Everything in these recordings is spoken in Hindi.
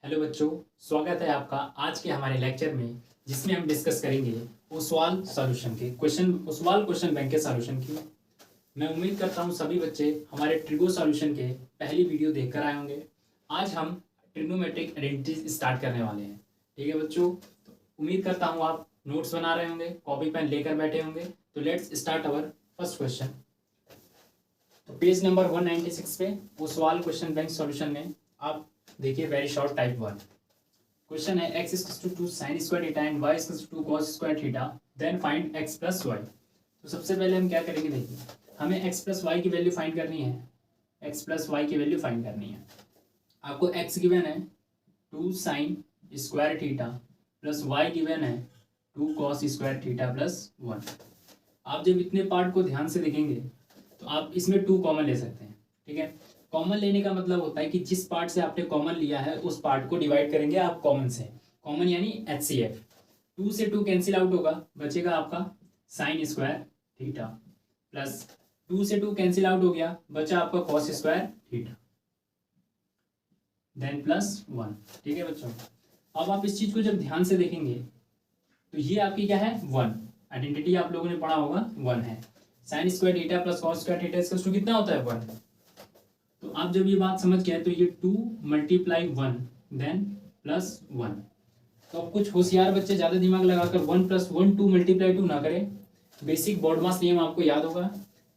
हेलो बच्चों, स्वागत है आपका आज के हमारे लेक्चर में, जिसमें हम डिस्कस करेंगे ओसवाल सॉल्यूशन के ओसवाल क्वेश्चन बैंक के सॉल्यूशन की। मैं उम्मीद करता हूं सभी बच्चे हमारे ट्रिगो सॉल्यूशन के पहली वीडियो देखकर आए होंगे। आज हम ट्रिग्नोमेट्रिक आइडेंटिटीज स्टार्ट करने वाले हैं। ठीक है बच्चों, तो उम्मीद करता हूँ आप नोट्स बना रहे होंगे, कॉपी पेन लेकर बैठे होंगे। तो let's start our first question. तो पेज नंबर 196 पे ओसवाल क्वेश्चन बैंक सॉल्यूशन में आप देखिए, वेरी शॉर्ट टाइप 1 क्वेश्चन है x = 2 sin square theta and y = 2 cos square theta, then find x + y। तो सबसे पहले हम क्या करेंगे, देखिए हमें x + y की वैल्यू फाइंड करनी है। x + y की वैल्यू फाइंड करनी है। आपको x गिवन है 2 sin square theta plus y given है 2 cos स्क्वायर थीटा प्लस 1। आप जब इतने पार्ट को ध्यान से देखेंगे तो आप इसमें 2 कॉमन ले सकते हैं। ठीक है, कॉमन लेने का मतलब होता है कि जिस पार्ट से आपने कॉमन लिया है उस पार्ट को डिवाइड करेंगे आप कॉमन से। कॉमन यानी HCF। 2 से 2 कैंसिल आउट होगा, बचेगा आपका साइन स्क्वायर थीटा प्लस 2 से 2 कैंसिल आउट हो गया, बचा आपका cos square theta then plus 1। ठीक है बच्चों, अब आप इस चीज को जब ध्यान से देखेंगे तो ये आपकी क्या है, 1। आइडेंटिटी आप लोगों ने पढ़ा होगा 1 है। Sign square theta plus cos square theta इसका कितना होता है, 1। तो आप जब ये बात समझ गए तो ये 2 × 1 देन प्लस 1। तो अब कुछ होशियार बच्चे ज़्यादा दिमाग लगाकर 1 + 1 2 × 2 ना करें। बेसिक बॉडमास नियम आपको याद होगा,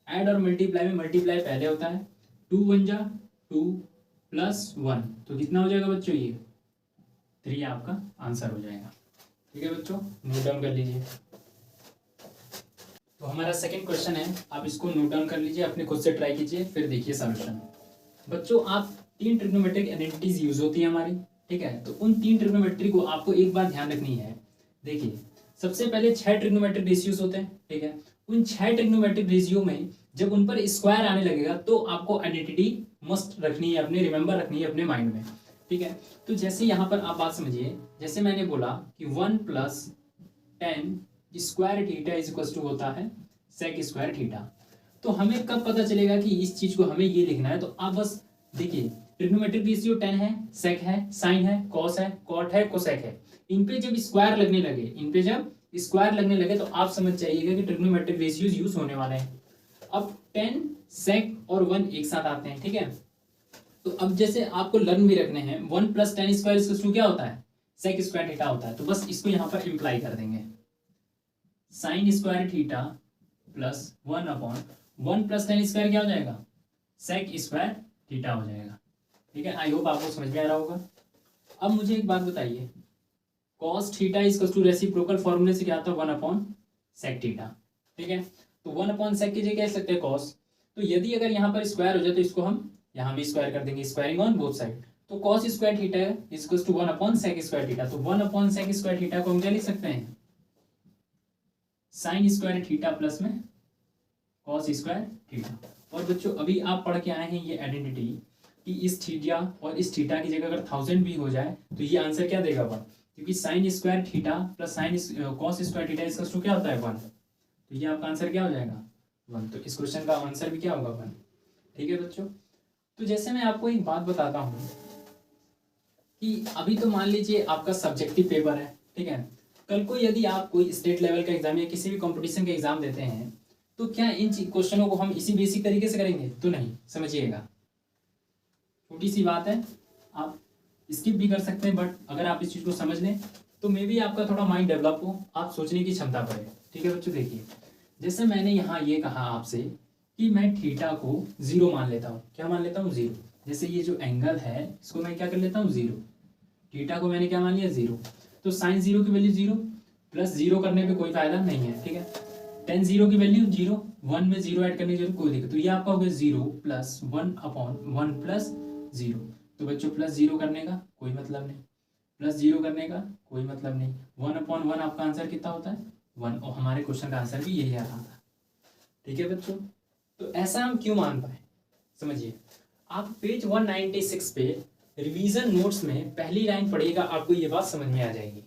ऐड और मल्टीप्लाई में मल्टीप्लाई पहले होता है। 2 × 1 = 2 प्लस 1, तो कितना हो जाएगा बच्चों, ये 3 आपका आंसर हो जाएगा। ठीक है बच्चों, नोट डाउन कर लीजिए। तो हमारा सेकंड क्वेश्चन है, आप इसको नोट डाउन कर लीजिए, अपने खुद से ट्राई कीजिए, फिर देखिए सॉल्यूशन। बच्चों आप 3 ट्रिग्नोमेट्रिक आइडेंटिटीज यूज होती है हमारी। ठीक है, तो उन 3 ट्रिग्नोमेट्री को आपको एक बार ध्यान रखनी है। देखिए सबसे पहले 6 ट्रिग्नोमेट्रिक रेशियोज होते हैं। ठीक है, उन 6 ट्रिग्नोमेट्रिक रेशियो में जब उन पर स्क्वायर आने लगेगा तो आपको आइडेंटिटी मस्ट रखनी है, अपने रिमेंबर रखनी है अपने माइंड में। ठीक है, तो जैसे यहाँ पर आप बात समझिए, जैसे मैंने बोला कि 1 + 10 स्क्वायर थीटा = होता है सेक स्क्वायर थीटा। तो हमें कब पता चलेगा कि इस चीज को हमें ये लिखना है, तो आप बस देखिए ट्रिग्नोमेट्रिक रेशियो 10 है, सेक है, साइन है, कॉस है, कॉट है, कोसेक है। इन पे जब स्क्वायर लगने लगे तो आप समझ जाइएगा कि ट्रिग्नोमेट्रिक रेशियोज यूज होने वाले हैं। अब 10 सेक और 1 एक साथ आते हैं। ठीक है, तो अब जैसे आपको लर्न भी रखने हैं, 1 + 10 स्क्वायर क्या होता है, सेक स्क्वायर थीटा होता है। तो बस इसको यहाँ पर इंप्लाई कर देंगे, sign square theta plus 1/1 + 10 square क्या हो जाएगा, सेक स्क्वायर थीटा हो जाएगा। ठीक है, आई होप आपको समझ में आ रहा होगा। अब मुझे एक बात बताइए, cos थीटा = रेसिप्रोकल फॉर्मूले से क्या आता है, 1/sec थीटा। ठीक है, तो 1/sec की जगह कह सकते हैं cos। तो यदि अगर यहाँ पर स्क्वायर हो जाए तो इसको हम यहाँ भी स्क्वायर कर देंगे, स्क्वायरिंग ऑन बोथ साइड। तो cos square theta = 1/sec square theta. तो 1/sec स्क्वायर थीटा को हम क्या लिख सकते हैं, साइन स्क्वायर थीटा प्लस में cos स्क्वायर थीटा। और बच्चों अभी आप पढ़ के आए हैं ये आइडेंटिटी कि इस थीटा और इस थीटा की जगह अगर 1000 भी हो जाए तो ये आंसर क्या देगा, 1। क्योंकि sign square theta plus cos square theta इसका क्या होता है, 1। तो ये आपका आंसर क्या हो जाएगा, 1। तो इस क्वेश्चन का आंसर भी क्या होगा, 1। ठीक है बच्चों, तो जैसे मैं आपको एक बात बताता हूँ कि अभी तो मान लीजिए आपका सब्जेक्टिव पेपर है। ठीक है, कल को यदि आप कोई स्टेट लेवल का एग्जाम या किसी भी कंपटीशन का एग्जाम देते हैं तो क्या इन क्वेश्चनों को हम इसी बेसिक तरीके से करेंगे, तो नहीं। समझिएगा, छोटी सी बात है, आप स्किप भी कर सकते हैं, बट अगर आप इस चीज को समझ लें तो मे भी आपका थोड़ा माइंड डेवलप हो, आप सोचने की क्षमता बढ़े। ठीक है बच्चों, देखिए जैसे मैंने यहाँ ये कहा आपसे कि मैं थीटा को 0 मान लेता हूँ। क्या मान लेता हूँ, 0। जैसे ये जो एंगल है इसको मैं क्या कर लेता हूँ, 0। थीटा को मैंने क्या मान लिया, 0। तो साइन 0 की वैल्यू 0, प्लस 0 करने पे कोई फायदा नहीं है। ठीक है, tan 0 की वैल्यू 0, 1 में 0 ऐड करने की जरूरत कोई दिक्कत। तो ये आपका हो गया 0 + 1/1 + 0। तो बच्चों प्लस 0 करने का कोई मतलब नहीं, प्लस 0 करने का कोई मतलब नहीं। 1/1 आपका आंसर कितना होता है, 1। और हमारे क्वेश्चन का आंसर भी यही आ रहा था। ठीक है बच्चों, तो ऐसा हम क्यों मान पाए, समझिए। आप पेज 196 पे रिवीजन नोट्स में पहली लाइन पढ़िएगा, आपको ये बात समझ में आ जाएगी।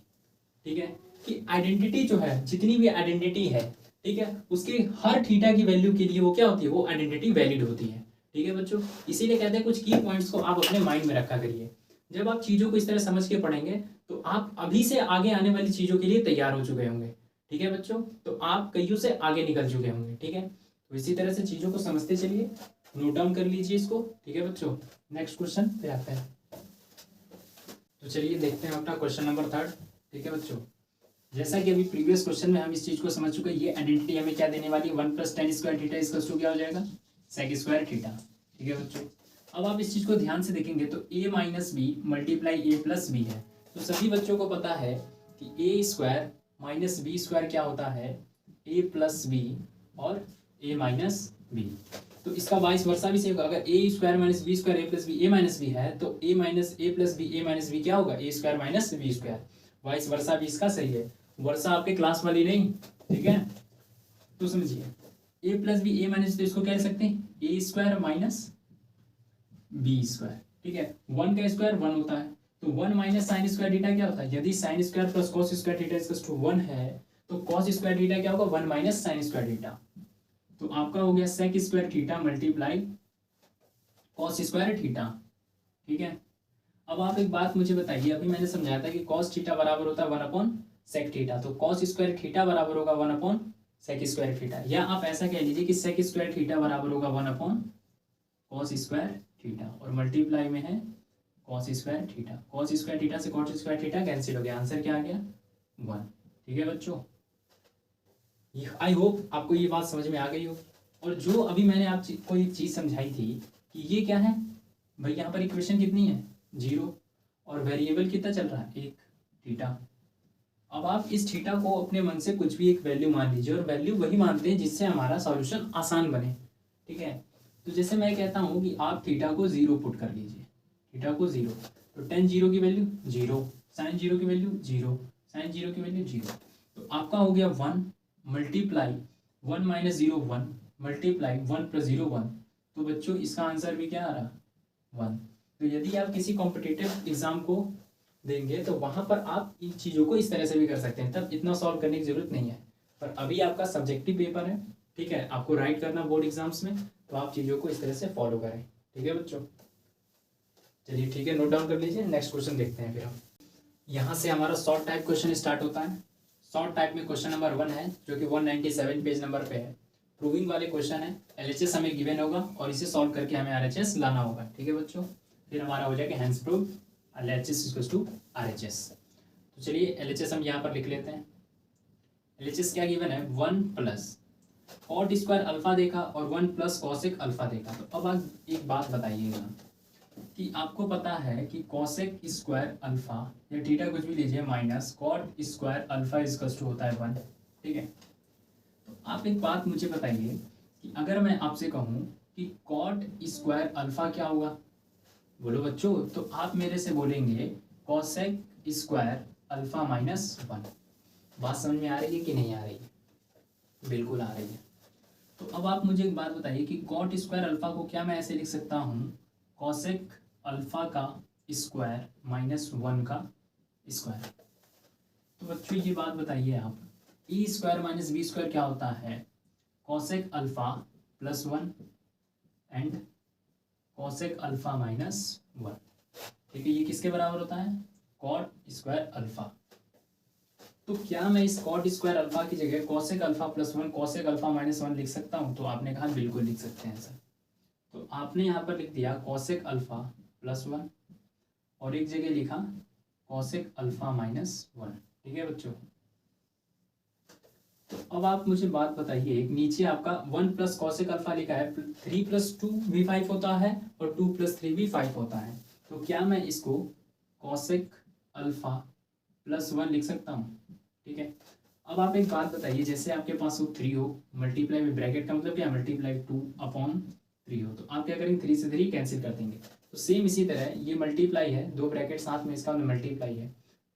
ठीक है, कि आइडेंटिटी जो है, जितनी भी आइडेंटिटी है, ठीक है, उसके हर थीटा की वैल्यू के लिए वो क्या होती है, वो आइडेंटिटी वैलिड होती है। ठीक है बच्चों, इसीलिए कहते हैं कुछ की पॉइंट्स को आप अपने माइंड में रखा करिए। जब आप चीज़ों को इस तरह समझ के पढ़ेंगे तो आप अभी से आगे आने वाली चीज़ों के लिए तैयार हो चुके होंगे। ठीक है बच्चों, तो आप कईयों से आगे निकल चुके होंगे। ठीक है, तो इसी तरह से चीज़ों को समझते चलिए, नोट डाउन कर लीजिए इसको। ठीक है बच्चों, नेक्स्ट क्वेश्चन पे आते हैं। तो चलिए देखते हैं अपना क्वेश्चन नंबर 3। ठीक है बच्चों, जैसा कि अभी प्रीवियस क्वेश्चन में हम इस चीज को समझ चुके हैं, ये आइडेंटिटी हमें क्या देने वाली है, 1 + tan square theta equals to क्या हो जाएगा, sec स्क्वायर थीटा। ठीक है बच्चों, अब आप इस चीज को ध्यान से देखेंगे तो a - b multiply a + b है। तो सभी बच्चों को पता है कि a square minus b square क्या होता है, a + b और a - b। तो इसका वाइस वर्सा भी सेम होगा, अगर a square minus b square a + b a - b है तो a - a + b a - b क्या होगा, a square minus b square. Vice versa भी इसका सही है, वर्षा आपके क्लास वाली नहीं। ठीक है, तो समझिए a + b a - तो इसको क्या लिख सकते हैं, a square minus b square. ठीक है, 1 का स्क्वायर 1 होता है, तो 1 - साइन स्क्वायर थीटा क्या होता है, यदि sine square plus cos square theta equals to 1 है तो कॉस स्क्वायर थीटा क्या होगा, 1 - साइन स्क्वायर थीटा। तो आपका हो गया sec square theta multiply cos square theta. ठीक है, अब आप एक बात मुझे बताइए, अभी मैंने समझाया था कि कॉस थीटा बराबर होता है 1 / सेक थीटा, तो कॉस स्क्वायर थीटा बराबर होगा 1 / सेक स्क्वायर थीटा, या आप ऐसा कह लीजिए कि सेक स्क्वायर थीटा बराबर होगा 1 / कॉस स्क्वायर थीटा, और मल्टीप्लाई में है cos square theta. Cos square theta से कॉस स्क्वायर थीटा कैंसिल हो गया, आंसर क्या आ गया, 1। ठीक है बच्चों, आई होप आपको ये बात समझ में आ गई हो। और जो अभी मैंने आपको एक चीज़ समझाई थी कि ये क्या है भाई, यहाँ पर इक्वेशन कितनी है, 0, और वेरिएबल कितना चल रहा है, 1 थीटा। अब आप इस थीटा को अपने मन से कुछ भी एक वैल्यू मान लीजिए, और वैल्यू वही मानते हैं जिससे हमारा सॉल्यूशन आसान बने। ठीक है, तो जैसे मैं कहता हूँ कि आप थीटा को 0 पुट कर लीजिए, थीटा को 0, तो tan 0 की वैल्यू 0, sin 0 की वैल्यू 0, sin 0 की वैल्यू 0, तो आपका हो गया 1 मल्टीप्लाई 1 - 0 1 मल्टीप्लाई 1 + 0 1। तो बच्चों इसका आंसर भी क्या आ रहा, 1। तो यदि आप किसी कॉम्पिटिटिव एग्जाम को देंगे तो वहां पर आप इन चीज़ों को इस तरह से भी कर सकते हैं, तब इतना सॉल्व करने की जरूरत नहीं है। पर अभी आपका सब्जेक्टिव पेपर है, ठीक है, आपको राइट करना बोर्ड एग्जाम्स में, तो आप चीज़ों को इस तरह से फॉलो करें। ठीक है बच्चों, चलिए ठीक है, नोट डाउन कर लीजिए, नेक्स्ट क्वेश्चन देखते हैं फिर हम। यहाँ से हमारा शॉर्ट टाइप क्वेश्चन स्टार्ट होता है। शॉर्ट टाइप में क्वेश्चन नंबर 1 है, जो कि 197 पेज नंबर पे है। प्रूविंग वाले क्वेश्चन है, एलएचएस हमें गिवन होगा और इसे सॉल्व करके हमें आरएचएस लाना होगा। ठीक है बच्चों, फिर हमारा हो जाएगा hence prove LHS equals to RHS. तो चलिए एलएचएस हम यहाँ पर लिख लेते हैं। एलएचएस क्या गिवन है, 1 + कॉट स्क्वायर अल्फा देखा और 1 + कॉसेक अल्फा देखा। तो अब आप एक बात बताइएगा कि आपको पता है कि कॉसेक स्क्वायर अल्फा या थीटा कुछ भी लीजिए minus cot square alpha equals to होता है 1। ठीक है, तो आप एक बात मुझे बताइए कि अगर मैं आपसे कहूँ कि कॉट स्क्वायर अल्फा क्या होगा, बोलो बच्चों, तो आप मेरे से बोलेंगे कॉसेक स्क्वायर अल्फा -1। बात समझ में आ रही है कि नहीं आ रही है, बिल्कुल आ रही है। तो अब आप मुझे एक बात बताइए कि कॉट स्क्वायर अल्फा को क्या मैं ऐसे लिख सकता हूँ, कॉसेक अल्फा का स्क्वायर -1 का स्क्वायर। तो बच्चों ये बात बताइए आप, E square minus b square क्या होता है, cosec alpha +1 and cosec alpha -1। ठीक है, ये किसके बराबर होता है, कॉट स्क्वायर अल्फा। तो क्या मैं इस कॉट स्क्वायर अल्फा की जगह कॉसेक अल्फा +1 कॉसेक अल्फा -1 लिख सकता हूँ, तो आपने कहा बिल्कुल लिख सकते हैं सर। तो आपने यहाँ पर लिख दिया कॉसेक अल्फा +1 और एक जगह लिखा कॉसेक अल्फा -1। ठीक है बच्चों, तो अब आप मुझे बात बताइए, एक नीचे आपका 1 + कॉसेक अल्फा लिखा है, 3 + 2 भी 5 होता है और 2 + 3 भी 5 होता है। तो क्या मैं इसको कॉसेक अल्फा +1 लिख सकता हूँ। ठीक है, अब आप एक बात बताइए, जैसे आपके पास वो 3 हो, मल्टीप्लाई में ब्रैकेट का मतलब क्या, मल्टीप्लाई 2/3 हो, तो आप क्या करेंगे, 3 से 3 कैंसिल कर देंगे। तो सेम इसी तरह ये मल्टीप्लाई है, 2 ब्रैकेट साथ में, इसका मल्टीप्लाई है,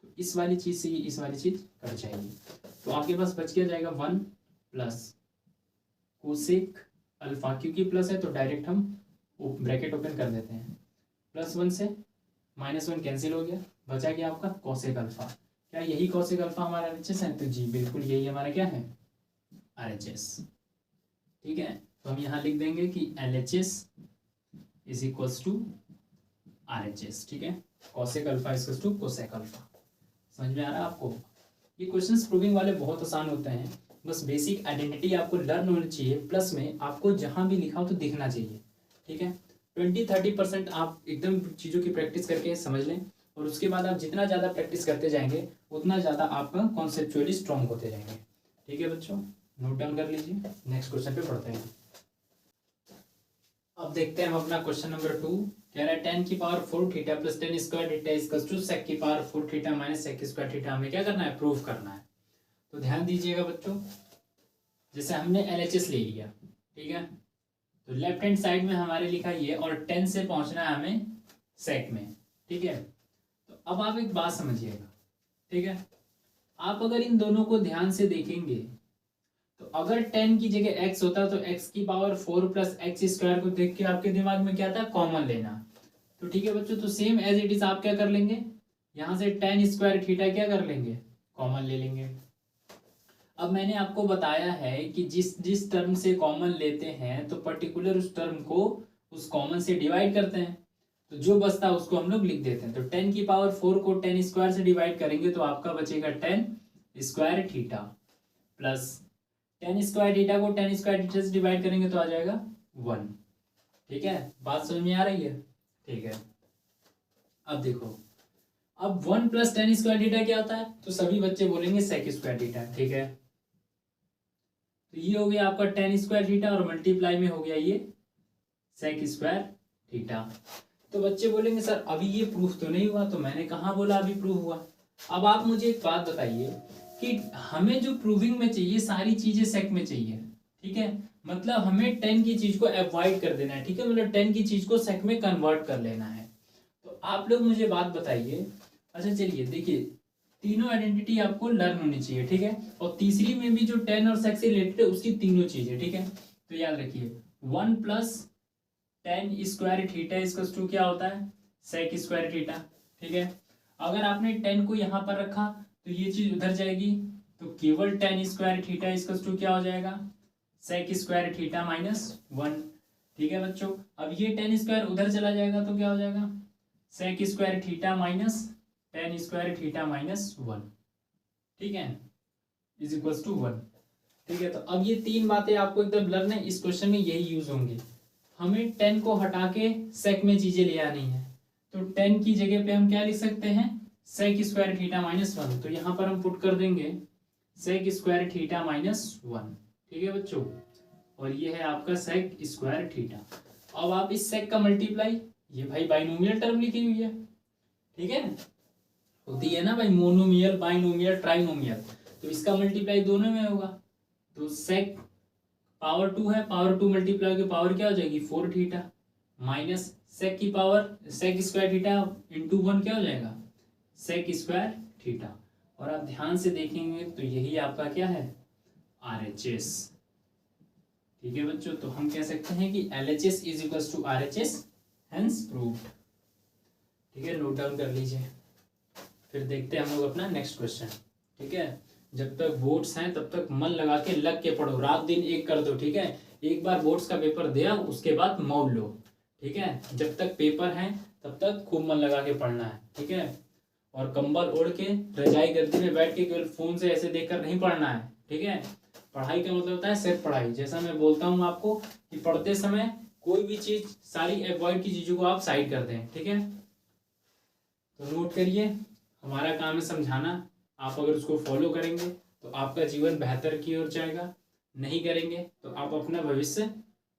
तो इस वाली चीज़ से इस वाली चीज़ कट जाएगी। तो आपके पास बच क्या जाएगा, 1 + कोसेक अल्फा, क्योंकि प्लस है तो डायरेक्ट हम ब्रैकेट ओपन कर देते हैं, +1 से -1 कैंसिल हो गया, बचा गया आपका कॉसेक अल्फा। क्या यही कॉसेक अल्फा हमारा आरएचएस है, तो जी बिल्कुल यही हमारा क्या है, आरएचएस। ठीक है, तो हम यहाँ लिख देंगे कि LHS is equals to RHS. ठीक है, cosec alpha equals to cosec alpha. समझ में आ रहा है आपको? ये क्वेश्चंस प्रूविंग वाले बहुत आसान होते हैं, बस बेसिक आइडेंटिटी आपको लर्न होनी चाहिए, प्लस में आपको जहाँ भी लिखा हो तो दिखना चाहिए। ठीक है, 20-30% आप एकदम चीज़ों की प्रैक्टिस करके समझ लें, और उसके बाद आप जितना ज़्यादा प्रैक्टिस करते जाएंगे उतना ज़्यादा आपका कॉन्सेप्चुअली स्ट्रॉन्ग होते जाएंगे। ठीक है बच्चों, नोट डाउन कर लीजिए। नेक्स्ट क्वेश्चन पे पढ़ते हैं। अब देखते हैं हम अपना क्वेश्चन नंबर 2। कह रहा है 10 की power 4 theta plus 10 square theta equals to sec की power 4 theta minus sec square theta. हमें क्या करना है? प्रूव करना है। तो ध्यान दीजिएगा बच्चों, जैसे हमने LHS ले लिया, ठीक है, तो लेफ्ट हैंड साइड में हमारे लिखा ये, और 10 से पहुंचना है हमें सेक में। ठीक है, तो अब आप एक बात समझिएगा, ठीक है, आप अगर इन दोनों को ध्यान से देखेंगे तो अगर 10 की जगह x होता तो x की पावर 4 प्लस एक्स स्क्वायर को देख के आपके दिमाग में क्या था? कॉमन लेना। तो ठीक है बच्चों, तो सेम एज इट इज आप क्या कर लेंगे, यहाँ से 10 स्क्वायर थीटा क्या कर लेंगे? कॉमन ले लेंगे। अब मैंने आपको बताया है कि जिस जिस टर्म से कॉमन लेते हैं तो पर्टिकुलर उस टर्म को उस कॉमन से डिवाइड करते हैं, तो जो बचता है उसको हम लोग लिख देते हैं। तो 10 की पावर 4 को 10 स्क्वायर से डिवाइड करेंगे तो आपका बचेगा 10 square theta, plus 10 square theta को 10 स्क्वायर थीटा से डिवाइड करेंगे तो आ जाएगा 1। ठीक है, बात समझ में आ रही है? ठीक है, अब देखो, अब 1 प्लस 10 स्क्वायर थीटा क्या होता है? तो सभी बच्चे बोलेंगे सेक स्क्वायर थीटा। ठीक है, तो ये हो गया आपका 10 स्क्वायर थीटा और मल्टीप्लाई में हो गया ये सेक स्क्वायर थीटा। तो बच्चे बोलेंगे सर अभी ये प्रूफ तो नहीं हुआ। तो मैंने कहाँ बोला अभी प्रूफ हुआ? अब आप मुझे एक बात बताइए कि हमें जो प्रूविंग में चाहिए सारी चीजें सेक में चाहिए। ठीक है, मतलब हमें 10 की चीज को अवॉइड कर देना है। ठीक है, मतलब 10 की चीज को सेक में कन्वर्ट कर लेना है। तो आप लोग मुझे बात बताइए। अच्छा चलिए देखिए, तीनों आइडेंटिटी आपको लर्न होनी चाहिए। ठीक है, और तीसरी में भी जो 10 और सेक से रिलेटेड है उसकी तीनों चीजें। ठीक है, तो याद रखिए 1 plus 10 square theta equals to क्या होता है? Sec square theta. ठीक है, अगर आपने 10 को यहाँ पर रखा तो ये चीज उधर जाएगी, तो केवल 10 स्क्वायर थीटा इक्वल्स टू क्या हो जाएगा? Sec square theta minus 1। ठीक है बच्चों, अब ये 10 स्क्वायर उधर चला जाएगा तो क्या हो जाएगा? Sec square theta minus 10 square theta minus 1। ठीक है, इज इक्वल्स टू 1। ठीक है, तो अब ये तीन बातें आपको एकदम लर्न है, इस क्वेश्चन में यही यूज होंगी। हमें 10 को हटा के सेक में चीजें ले आनी है, तो 10 की जगह पे हम क्या लिख सकते हैं? Sec square theta minus 1। तो यहाँ पर हम पुट कर देंगे सेक स्क्वायर थीटा माइनस 1। ठीक है बच्चों, और ये है आपका सेक स्क्वायर थीटा। अब आप इस सेक का मल्टीप्लाई, ये भाई बाइनोमियल टर्म लिखी हुई है। ठीक है, होती है ना भाई मोनोमियल, बाइनोमियल, ट्राइनोमियल, तो इसका मल्टीप्लाई दोनों में होगा। तो सेक पावर 2 है, पावर 2 मल्टीप्लाई की पावर क्या हो जाएगी? 4 थीटा, माइनस सेक की power sec square theta into 1 क्या हो जाएगा? Sec square theta. और आप ध्यान से देखेंगे तो यही आपका क्या है? RHS। ठीक है बच्चों, तो हम कह सकते हैं कि LHS is equals to RHS, hence proved. ठीक है, नोट डाउन कर लीजिए। फिर देखते हैं हम लोग अपना नेक्स्ट क्वेश्चन। ठीक है, जब तक बोर्ड्स हैं तब तक मन लगा के लग के पढ़ो, रात दिन एक कर दो। ठीक है, एक बार बोर्ड्स का पेपर दिया उसके बाद मौल लो। ठीक है, जब तक पेपर हैं तब तक खूब मन लगा के पढ़ना है। ठीक है, और कंबल ओढ़ के रजाई गद्दी में बैठ के केवल फोन से ऐसे देखकर नहीं पढ़ना है। ठीक है, पढ़ाई का मतलब होता है सिर्फ पढ़ाई। जैसा मैं बोलता हूँ आपको कि पढ़ते समय कोई भी चीज, सारी अवॉइड की चीजों को आप साइड कर दें। ठीक है, तो नोट करिए, हमारा काम है समझाना। आप अगर उसको फॉलो करेंगे तो आपका जीवन बेहतर की ओर जाएगा, नहीं करेंगे तो आप अपना भविष्य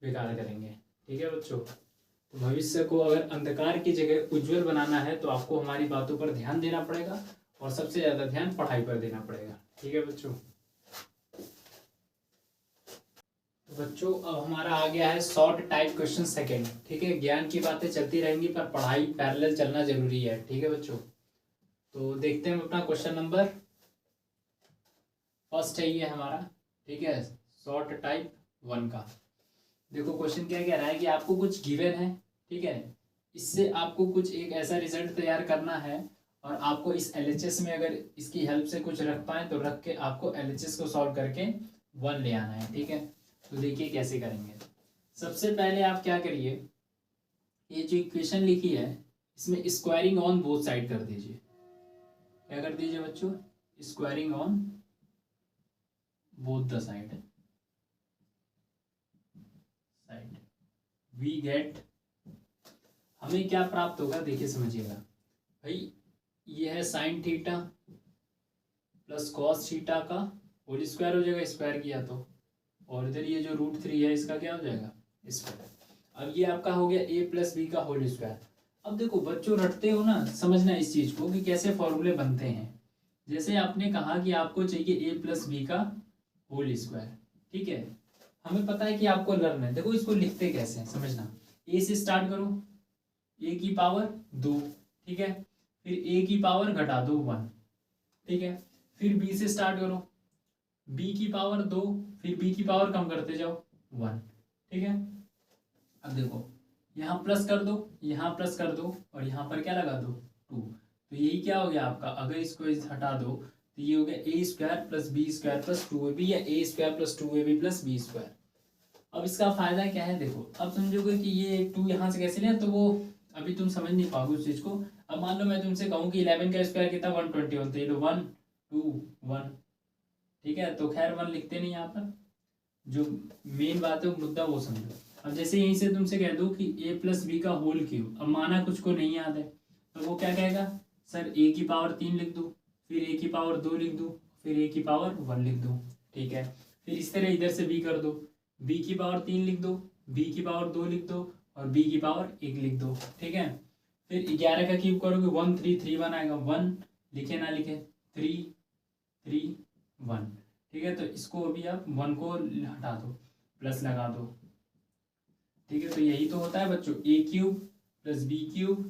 बेकार करेंगे। ठीक है बच्चों, तो भविष्य को अगर अंधकार की जगह उज्जवल बनाना है तो आपको हमारी बातों पर ध्यान देना पड़ेगा, और सबसे ज्यादा ध्यान पढ़ाई पर देना पड़ेगा। ठीक है बच्चों, तो बच्चों अब हमारा आ गया है शॉर्ट टाइप क्वेश्चन सेकंड। ठीक है, ज्ञान की बातें चलती रहेंगी पर पढ़ाई पैरेलल चलना जरूरी है। ठीक है बच्चों, तो देखते हैं अपना क्वेश्चन नंबर फर्स्ट है ये हमारा। ठीक है, शॉर्ट टाइप 1 का। देखो क्वेश्चन क्या कह रहा है कि आपको कुछ गिवन है। ठीक है, इससे आपको कुछ एक ऐसा रिजल्ट तैयार करना है, और आपको इस LHS में अगर इसकी हेल्प से कुछ रख पाए तो रख के आपको LHS को सॉल्व करके 1 ले आना है। ठीक है, तो देखिए कैसे करेंगे। सबसे पहले आप क्या करिए, ये जो इक्वेशन लिखी है इसमें स्क्वायरिंग ऑन बोथ साइड कर दीजिए। क्या कर दीजिए बच्चों? Squaring on both the side we get, हमें क्या प्राप्त होगा देखिए समझिएगा भाई, ये है sine theta plus cos theta का होल स्क्वायर हो जाएगा, स्क्वायर किया तो, और इधर ये जो √3 है इसका क्या हो जाएगा? स्क्वायर। अब ये आपका हो गया a प्लस बी का होल स्क्वायर। अब देखो बच्चों, रटते हो ना, समझना इस चीज को कि कैसे फॉर्मूले बनते हैं। जैसे आपने कहा कि आपको चाहिए a प्लस बी का होल स्क्वायर, ठीक है, हमें पता है कि आपको लर्न है। देखो इसको लिखते कैसे हैं समझना, a से स्टार्ट करो, a की पावर 2, ठीक है, फिर a की पावर घटा दो 1, ठीक है, फिर b से स्टार्ट करो, b की पावर 2, फिर b की पावर कम करते जाओ 1, ठीक है। अब देखो यहाँ प्लस कर दो, यहाँ प्लस कर दो, और यहाँ पर क्या लगा दो 2, तो यही क्या हो गया आपका, अगर इसको हटा दो तो ये हो गया a square plus b square plus 2ab, या a square plus 2ab plus b square. अब इसका फायदा क्या है देखो, अब समझोगे कि ये 2 यहाँ से कैसे लिया, तो वो अभी तुम समझ नहीं पाओगे उस चीज को। अब मान लो मैं तुमसे कहूँ कि 11 का स्क्वायर कितना 121, तो ये लो 1 2 1, ठीक है, तो खैर 1 लिखते नहीं यहाँ पर, जो मेन बात है वो मुद्दा वो समझो। अब जैसे यहीं से तुमसे कह दो कि a प्लस बी का होल क्यूब, अब माना कुछ को नहीं याद है तो वो क्या कहेगा, सर a की पावर 3 लिख दो, फिर a की पावर 2 लिख दो, फिर a की पावर 1 लिख दो, ठीक है, फिर इस तरह इधर से b कर दो, b की पावर 3 लिख दो, b की पावर 2 लिख दो, और b की पावर 1 लिख दो, ठीक है। फिर 11 का क्यूब करोगे 1 3 3 1 आएगा, 1 लिखे ना लिखे 3 3 1, ठीक है, तो इसको अभी आप 1 को हटा दो, प्लस लगा दो, ठीक है, तो यही तो होता है बच्चों, a cube plus b cube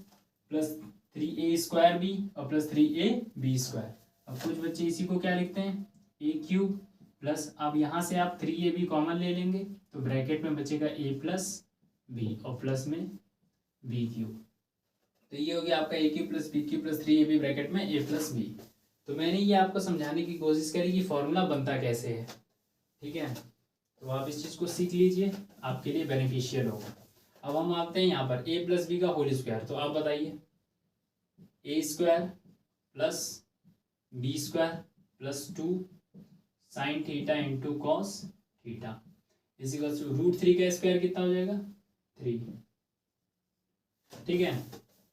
plus 3a square b और प्लस 3ab स्क्वायर। अब कुछ बच्चे इसी को क्या लिखते हैं, a क्यूब प्लस, अब यहाँ से आप 3ab कॉमन ले लेंगे तो ब्रैकेट में बचेगा a प्लस बी और प्लस में b क्यूब, तो ये हो गया आपका a cube plus b cube plus 3ab bracket में a प्लस बी। तो मैंने ये आपको समझाने की कोशिश करी कि फॉर्मूला बनता कैसे है, ठीक है, तो आप इस चीज़ को सीख लीजिए, आपके लिए बेनिफिशियल होगा। अब हम आते हैं यहाँ पर a प्लस बी का होल स्क्वायर, तो आप बताइए a square plus b square plus 2 sine theta into cos theta equals to √3 का स्क्वायर कितना हो जाएगा 3, ठीक है।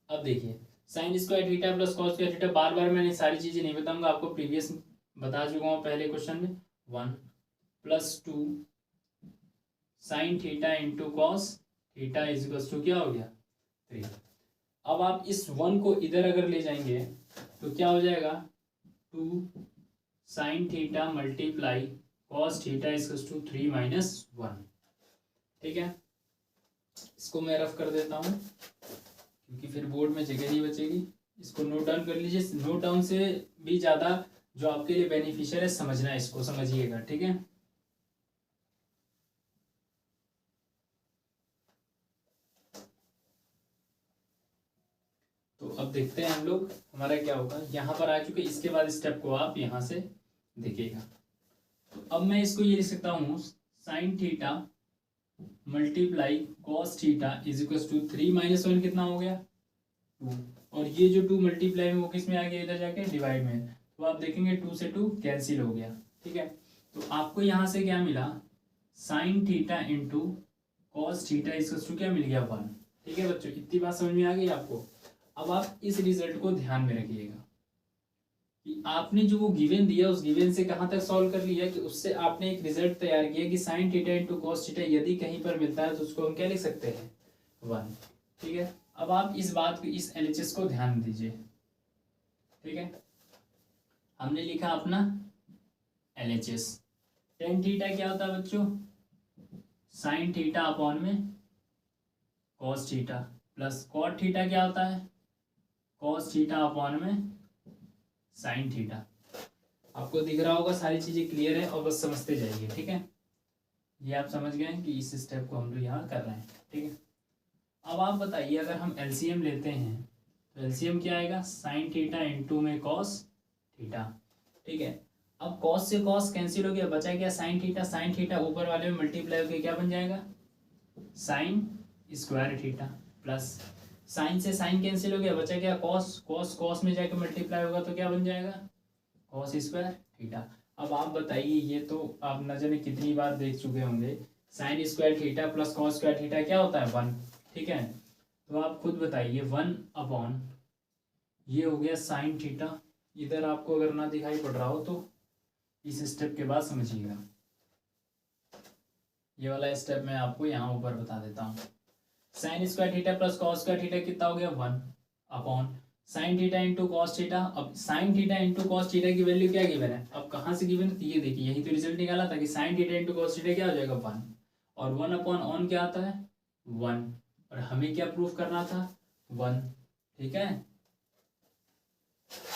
अब देखिए sine square theta plus cos square theta, बार बार मैंने सारी चीजें नहीं बताऊंगा, आपको प्रीवियस बता चुका हूँ पहले क्वेश्चन में, 1 plus 2 sine theta into cos theta equals to क्या हो गया 3। अब आप इस 1 को इधर अगर ले जाएंगे तो क्या हो जाएगा 2 sine theta multiply cos theta equals to 3 minus 1, ठीक है। इसको मैं रफ कर देता हूँ क्योंकि फिर बोर्ड में जगह नहीं बचेगी, इसको नोट डाउन कर लीजिए, नोट डाउन से भी ज़्यादा जो आपके लिए बेनिफिशियल है समझना, इसको समझिएगा, ठीक है। तो अब देखते हैं हम लोग हमारा क्या होगा, यहाँ पर आ चुके, इसके बाद स्टेप को आप यहाँ से देखिएगा। तो अब मैं इसको ये लिख सकता हूँ sine theta multiply cos theta is equal to 3 minus 1 कितना हो गया 2, और ये जो 2 मल्टीप्लाई में वो किस में आ गया, इधर जाके डिवाइड में, तो आप देखेंगे 2 से 2 कैंसिल हो गया, ठीक है। तो आपको यहाँ से क्या मिला, sine theta into cos theta is equal to क्या मिल गया 1, ठीक है बच्चों, इतनी बात समझ में आ गई आपको। अब आप इस रिजल्ट को ध्यान में रखिएगा कि आपने जो वो गिवन दिया उस गिवन से कहाँ तक सॉल्व कर लिया, कि उससे आपने एक रिजल्ट तैयार किया कि sign theta into cos theta यदि कहीं पर मिलता है तो उसको हम क्या लिख सकते हैं 1, ठीक है। अब आप इस बात को, इस एलएचएस को ध्यान दीजिए, ठीक है। हमने लिखा अपना एलएचएस, टेन थीटा क्या होता है बच्चों, साइन थीटा अपॉन में cos theta, plus cot theta क्या होता है, कॉस थीटा अपॉन में साइन थीटा। आपको दिख रहा होगा सारी चीजें क्लियर है, और बस समझते जाइए, ठीक है। ये आप समझ गए कि इस स्टेप को हम लोग यहाँ कर रहे हैं, ठीक है। अब आप बताइए अगर हम एलसीएम लेते हैं तो एलसीएम क्या आएगा, साइन थीटा इंटू में कॉस थीटा, ठीक है। अब कॉस से कॉस कैंसिल हो गया, बचा क्या साइन थीटा ऊपर वाले में मल्टीप्लाई होकर क्या बन जाएगा sine square theta, plus sign से साइन कैंसिल हो गया, बचा क्या कॉस, कॉस कॉस में जाके मल्टीप्लाई होगा तो क्या बन जाएगा कॉस स्क्वायर थीटा। अब आप बताइए, ये तो आप न जाने कितनी बार देख चुके होंगे, sign square theta plus cos square theta क्या होता है 1, ठीक है। तो आप खुद बताइए 1 ये हो गया साइन थीटा। इधर आपको अगर ना दिखाई पड़ रहा हो तो इस स्टेप के बाद समझिएगा, ये वाला स्टेप मैं आपको यहाँ ऊपर बता देता हूँ। Sine square theta plus cos square theta कितना हो गया 1 sine theta into cos theta. अब sine theta into cos theta की वैल्यू क्या गिवन है, अब कहाँ से गिवन है, तो ये देखिए यही तो रिजल्ट निकाला था कि sign theta into cos theta क्या हो जाएगा 1, और 1/(on) क्या आता है 1, और हमें क्या प्रूफ करना था 1, ठीक है।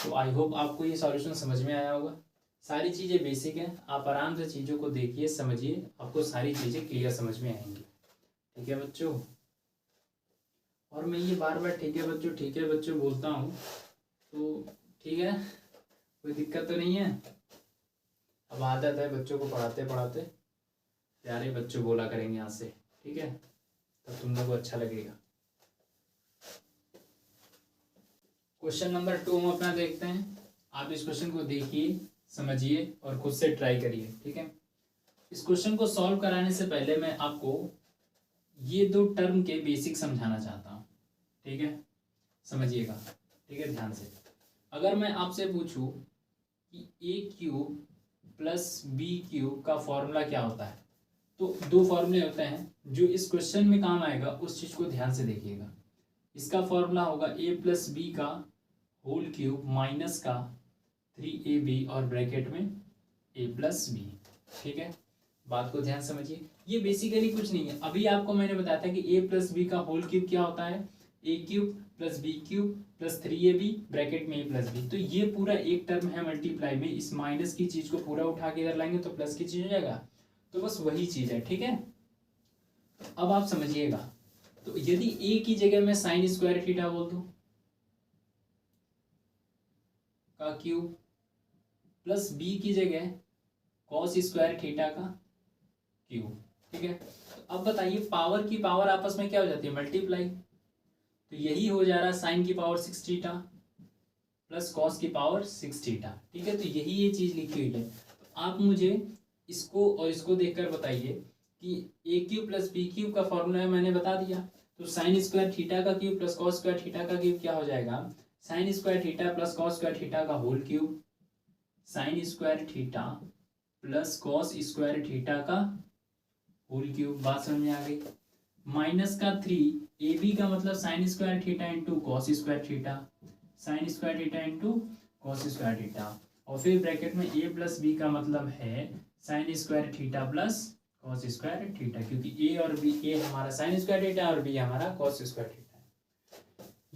तो आई होप आपको ये सॉल्यूशन समझ में आया होगा। सारी चीज़ें बेसिक हैं, आप आराम से चीज़ों को देखिए समझिए, आपको सारी चीज़ें क्लियर समझ में आएंगी, ठीक है बच्चों। और मैं ये बार बार ठीक है बच्चों बोलता हूँ, तो ठीक है, कोई दिक्कत तो नहीं है। अब आदत है बच्चों को पढ़ाते पढ़ाते प्यारे बच्चों बोला करेंगे यहाँ से, ठीक है, तब तुम लोग को अच्छा लगेगा। क्वेश्चन नंबर 2 हम अपना देखते हैं। आप इस क्वेश्चन को देखिए, समझिए और खुद से ट्राई करिए, ठीक है। इस क्वेश्चन को सॉल्व कराने से पहले मैं आपको ये 2 टर्म के बेसिक समझाना चाहता हूँ, ठीक है, समझिएगा, ठीक है, ध्यान से। अगर मैं आपसे पूछूं कि a³ प्लस b³ का फॉर्मूला क्या होता है, तो 2 फॉर्मूले होते हैं जो इस क्वेश्चन में काम आएगा, उस चीज को ध्यान से देखिएगा। इसका फॉर्मूला होगा a प्लस बी का होल क्यूब माइनस का 3ab और ब्रैकेट में a प्लस बी, ठीक है। बात को ध्यान समझिए, ये बेसिकली कुछ नहीं है, अभी आपको मैंने बताया था कि a प्लस बी का होल क्यूब क्या होता है a³ plus b³ plus 3ab bracket में a प्लस बी। तो ये पूरा एक टर्म है मल्टीप्लाई में, इस माइनस की चीज को पूरा उठा के इधर लाएंगे तो प्लस की चीज हो जाएगा, तो बस वही चीज है, ठीक है। अब आप समझिएगा, तो यदि a की जगह मैं साइन स्क्वायर थीटा बोल दूं का क्यूब प्लस b की जगह कॉस स्क्वायर थीटा का क्यूब, ठीक है। तो अब बताइए पावर की पावर आपस में क्या हो जाती है मल्टीप्लाई, तो यही हो जा रहा है साइन की पावर 6 थीटा प्लस कॉस की पावर 6 थीटा, ठीक है। तो यही ये चीज लिखी हुई है। तो आप मुझे इसको और इसको देखकर बताइए कि a³ प्लस b³ का फॉर्मूला है, मैंने बता दिया। तो साइन स्क्वायर थीटा का cube plus cos square theta का क्यूब क्या हो जाएगा sine square theta plus cos square theta का whole cube, sine square theta plus cos square theta का होल क्यूब। बात समझ में आ गई। माइनस का 3ab का मतलब sign square theta into cos square theta, sign square theta into cos square theta, और फिर ब्रैकेट में a प्लस बी का मतलब है sign square theta plus cos square theta, क्योंकि a और b, a हमारा साइन स्क्वायर थीटा और b हमारा कॉस स्क्वायर थीटा।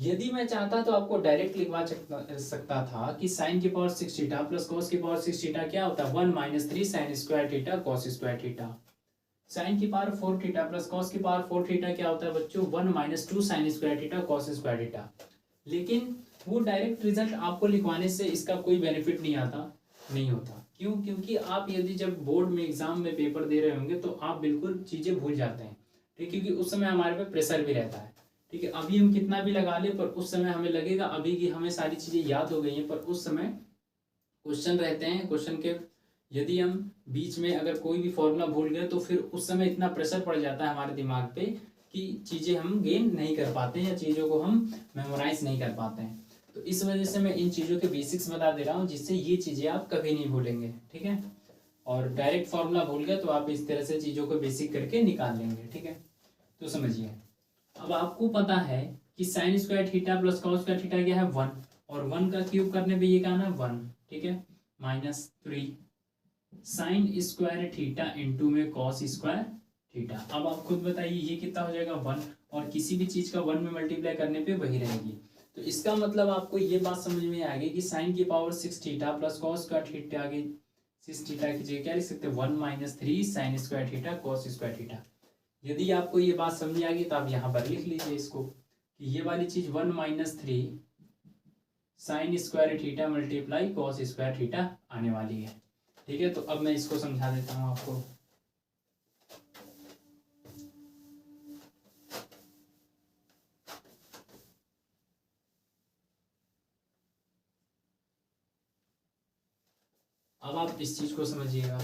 यदि मैं चाहता तो आपको डायरेक्ट लिखवा सकता था कि साइन की पावर 6 थीटा प्लस कॉस की पावर 6 थीटा क्या होता है 1 - 3 sine square theta cos square theta. Sine की पावर 4 थीटा प्लस कॉस की पावर 4 थीटा क्या होता है बच्चों 1 - 2 sine square theta cos square theta. लेकिन वो डायरेक्ट रिजल्ट आपको लिखवाने से इसका कोई बेनिफिट नहीं होता। क्यों? क्योंकि आप यदि जब बोर्ड में एग्जाम में पेपर दे रहे होंगे तो आप बिल्कुल चीज़ें भूल जाते हैं, ठीक, क्योंकि उस समय हमारे पे प्रेशर भी रहता है, ठीक है। अभी हम कितना भी लगा ले पर उस समय हमें लगेगा अभी कि हमें सारी चीज़ें याद हो गई हैं, पर उस समय क्वेश्चन रहते हैं, क्वेश्चन के यदि हम बीच में अगर कोई भी फॉर्मूला भूल गए तो फिर उस समय इतना प्रेशर पड़ जाता है हमारे दिमाग पे कि चीज़ें हम गेन नहीं कर पाते हैं या चीज़ों को हम मेमोराइज नहीं कर पाते हैं। तो इस वजह से मैं इन चीज़ों के बेसिक्स बता दे रहा हूँ जिससे ये चीज़ें आप कभी नहीं भूलेंगे, ठीक है। और डायरेक्ट फॉर्मूला भूल गए तो आप इस तरह से चीज़ों को बेसिक करके निकाल लेंगे, ठीक है। तो समझिए, अब आपको पता है कि sign square theta plus cos square theta क्या है 1, और 1 का क्यूब करने पे ये क्या है 1, ठीक है, -3 साइन स्क्वायर थीटा इंटू में कॉस स्क्वायर थीटा। अब आप खुद बताइए ये कितना हो जाएगा 1, और किसी भी चीज का 1 में मल्टीप्लाई करने पे वही रहेगी। तो इसका मतलब आपको ये बात समझ में आ गई कि साइन की power 6 theta plus cos square theta की 6 थीटा की जगह क्या लिख सकते हैं 1 - 3 sine square theta cos square theta. यदि आपको ये बात समझ आ गई तो आप यहाँ पर लिख लीजिए इसको कि ये वाली चीज 1 - 3 sine square theta multiply cos square theta आने वाली है, ठीक है। तो अब मैं इसको समझा देता हूं आपको। अब आप इस चीज को समझिएगा,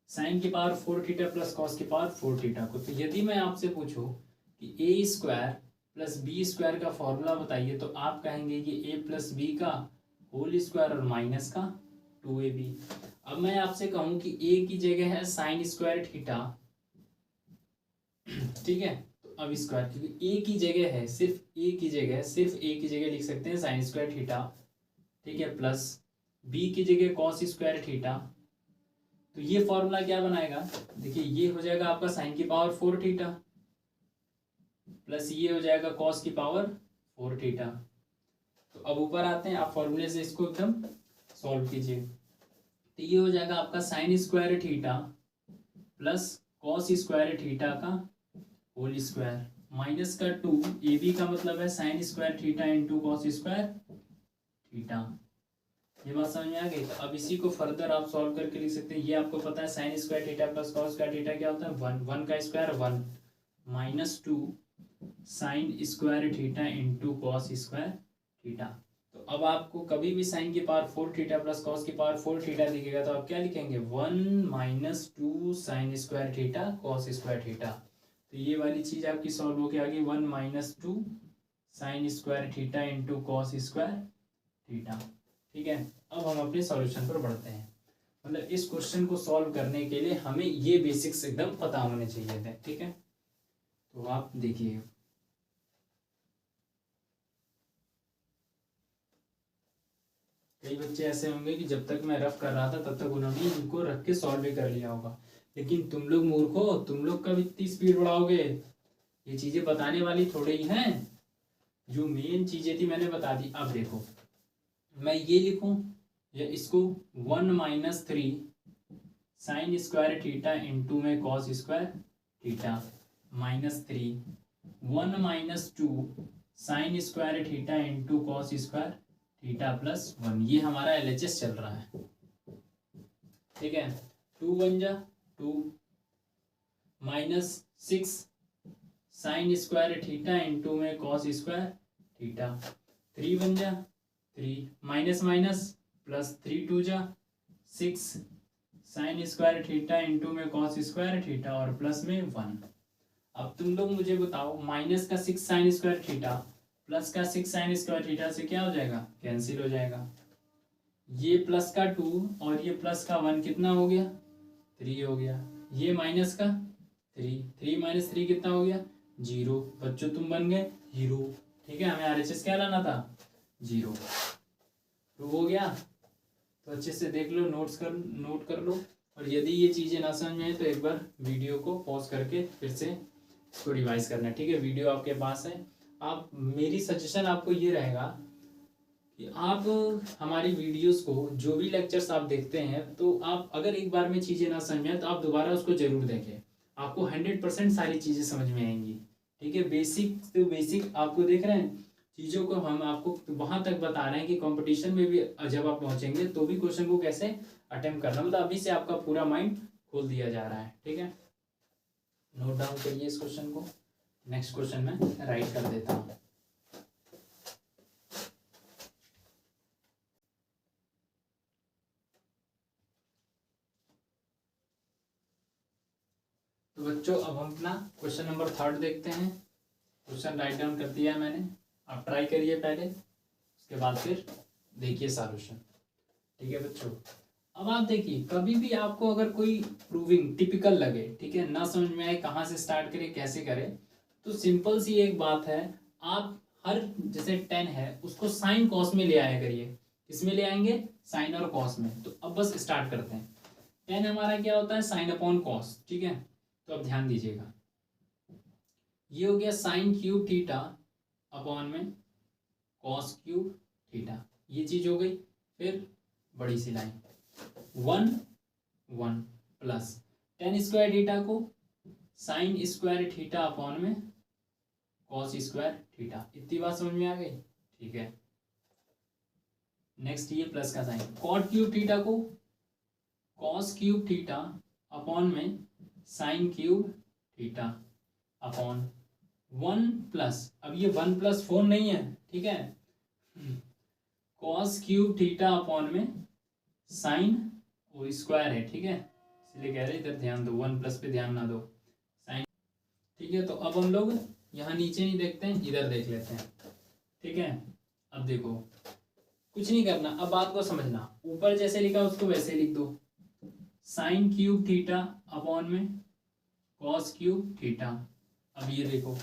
साइन की पावर 4 थीटा प्लस कॉस की पावर 4 थीटा को, तो यदि मैं आपसे पूछूं कि ए स्क्वायर प्लस बी स्क्वायर का फॉर्मूला बताइए, तो आप कहेंगे कि ए प्लस बी का होल स्क्वायर और माइनस का 2ab। अब मैं आपसे कहूं कि ए की जगह है साइन स्क्वायर थीटा, ठीक है, तो अब स्क्वायर, क्योंकि ए की जगह है, सिर्फ ए की जगह लिख सकते हैं साइन स्क्वायर थीटा, ठीक है, प्लस बी की जगह कॉस स्क्वायर थीटा। तो ये फॉर्मूला क्या बनाएगा, देखिए ये हो जाएगा आपका साइन की पावर 4 थीटा प्लस ये हो जाएगा कॉस की पावर 4 थीटा। तो अब ऊपर आते हैं, आप फॉर्मूले से इसको एकदम सॉल्व कीजिए, तो ये हो जाएगा आपका sign square theta plus cos square theta का होल स्क्वायर माइनस का 2, ए बी का मतलब है sign square theta into cos square theta. ये बात समझ में आ गई। तो अब इसी को फर्दर आप सॉल्व करके लिख सकते हैं, ये आपको पता है sign square theta plus cos square theta क्या होता है, 1 का square 1 minus 2 sine square theta into cos square theta. तो अब आपको कभी भी साइन की पावर 4 थीटा प्लस कॉस की पावर 4 थीटा दिखेगा तो आप क्या लिखेंगे, 1 minus 2 sine square theta cos square theta. तो ये वाली चीज आपकी सॉल्व होके आ गई, 1 minus 2 sine square theta into cos square theta. ठीक है, अब हम अपने सॉल्यूशन पर बढ़ते हैं। मतलब इस क्वेश्चन को सॉल्व करने के लिए हमें ये बेसिक्स एकदम पता होने चाहिए थे। ठीक है, तो आप देखिए, कई बच्चे ऐसे होंगे कि जब तक मैं रफ कर रहा था तब तक उन्होंने इनको रख के सॉल्व भी कर लिया होगा, लेकिन तुम लोग मूर्ख हो, तुम लोग कब इतनी स्पीड बढ़ाओगे, ये चीजें बताने वाली थोड़ी ही हैं। जो मेन चीजें थी मैंने बता दी। अब देखो, मैं ये लिखूं या इसको 1 minus 3 sine square theta into में cos square theta minus 3 1 minus 2 sine square theta into cos square theta plus 1, ये हमारा एलएचएस चल रहा है। ठीक है, 2 1 जा 2 minus 6 sign square theta into में कॉस स्क्वायर थीटा, 3 1 जा 3 माइनस माइनस प्लस 3 2 जा 6 साइन स्क्वायर थीटा इंटू में कॉस स्क्वायर थीटा और प्लस में 1। अब तुम लोग मुझे बताओ, माइनस का 6 साइन स्क्वायर थीटा प्लस का 6 साइन स्क्वायर थीटा से क्या हो जाएगा, कैंसिल हो जाएगा। ये प्लस का 2 और ये प्लस का 1 कितना हो गया, 3 हो गया। ये माइनस का 3 माइनस 3 कितना हो गया, 0। बच्चों तुम बन गए हीरो। ठीक है, हमें आरएचएस क्या लाना था, 0। तो हो गया। तो अच्छे से देख लो, नोट कर लो, और यदि ये चीज़ें ना समझ में आए तो एक बार वीडियो को पॉज करके फिर से इसको रिवाइज करना। ठीक है, वीडियो आपके पास है। आप, मेरी सजेशन आपको ये रहेगा कि आप हमारी वीडियोस को, जो भी लेक्चर्स आप देखते हैं, तो आप अगर एक बार में चीज़ें ना समझ में आए तो आप दोबारा उसको जरूर देखें, आपको 100% सारी चीज़ें समझ में आएंगी। ठीक है, बेसिक तो बेसिक आपको देख रहे हैं चीज़ों को, हम आपको वहां तक बता रहे हैं कि कंपटीशन में भी जब आप पहुंचेंगे तो भी क्वेश्चन को कैसे अटेम्प्ट करना, मतलब अभी से आपका पूरा माइंड खोल दिया जा रहा है। ठीक है, नोट डाउन करिए इस क्वेश्चन को। नेक्स्ट क्वेश्चन में राइट कर देता हूँ। तो बच्चों, अब हम अपना क्वेश्चन नंबर 3 देखते हैं। क्वेश्चन राइट डाउन कर दिया है मैंने, आप ट्राई करिए पहले, उसके बाद फिर देखिए सॉल्यूशन। ठीक है बच्चों, अब आप देखिए, कभी भी आपको अगर कोई प्रूविंग टिपिकल लगे, ठीक है, ना समझ में आए कहाँ से स्टार्ट करें कैसे करें, तो सिंपल सी एक बात है, आप हर, जैसे 10 है उसको साइन कॉस में ले आया करिए। किसमें ले आएंगे, साइन और कॉस में। तो अब बस स्टार्ट करते हैं। 10 हमारा क्या होता है, साइन अपॉन कॉस। ठीक है, तो अब ध्यान दीजिएगा, ये हो गया साइन क्यूब थीटा अपॉन में कॉस क्यूब थीटा, ये चीज हो गई। फिर बड़ी सी लाइन 1 1 प्लस 10 स्क्वायर थीटा को साइन स्क्वायर थीटा अपॉन में कॉस स्क्वायर थीटा। इतनी बात समझ में आ गई। ठीक है, नेक्स्ट ये प्लस का साइन, कॉट क्यूब थीटा को कॉस क्यूब थीटा अपॉन में sign cube theta upon 1 plus, अब ये 1 प्लस 4 नहीं है, ठीक है, कॉस क्यूब थीटा अपॉन में साइन और स्क्वायर है, ठीक है, इसलिए कह रहे इधर ध्यान दो, 1+ पे ध्यान ना दो, साइन, ठीक है। तो अब हम लोग यहाँ नीचे नहीं देखते हैं, इधर देख लेते हैं, ठीक है। अब देखो कुछ नहीं करना, अब बात को समझना, ऊपर जैसे लिखा उसको वैसे लिख दो, साइन क्यूब थीटा अपॉन में कॉस क्यूब थीटा। अब ये देखो,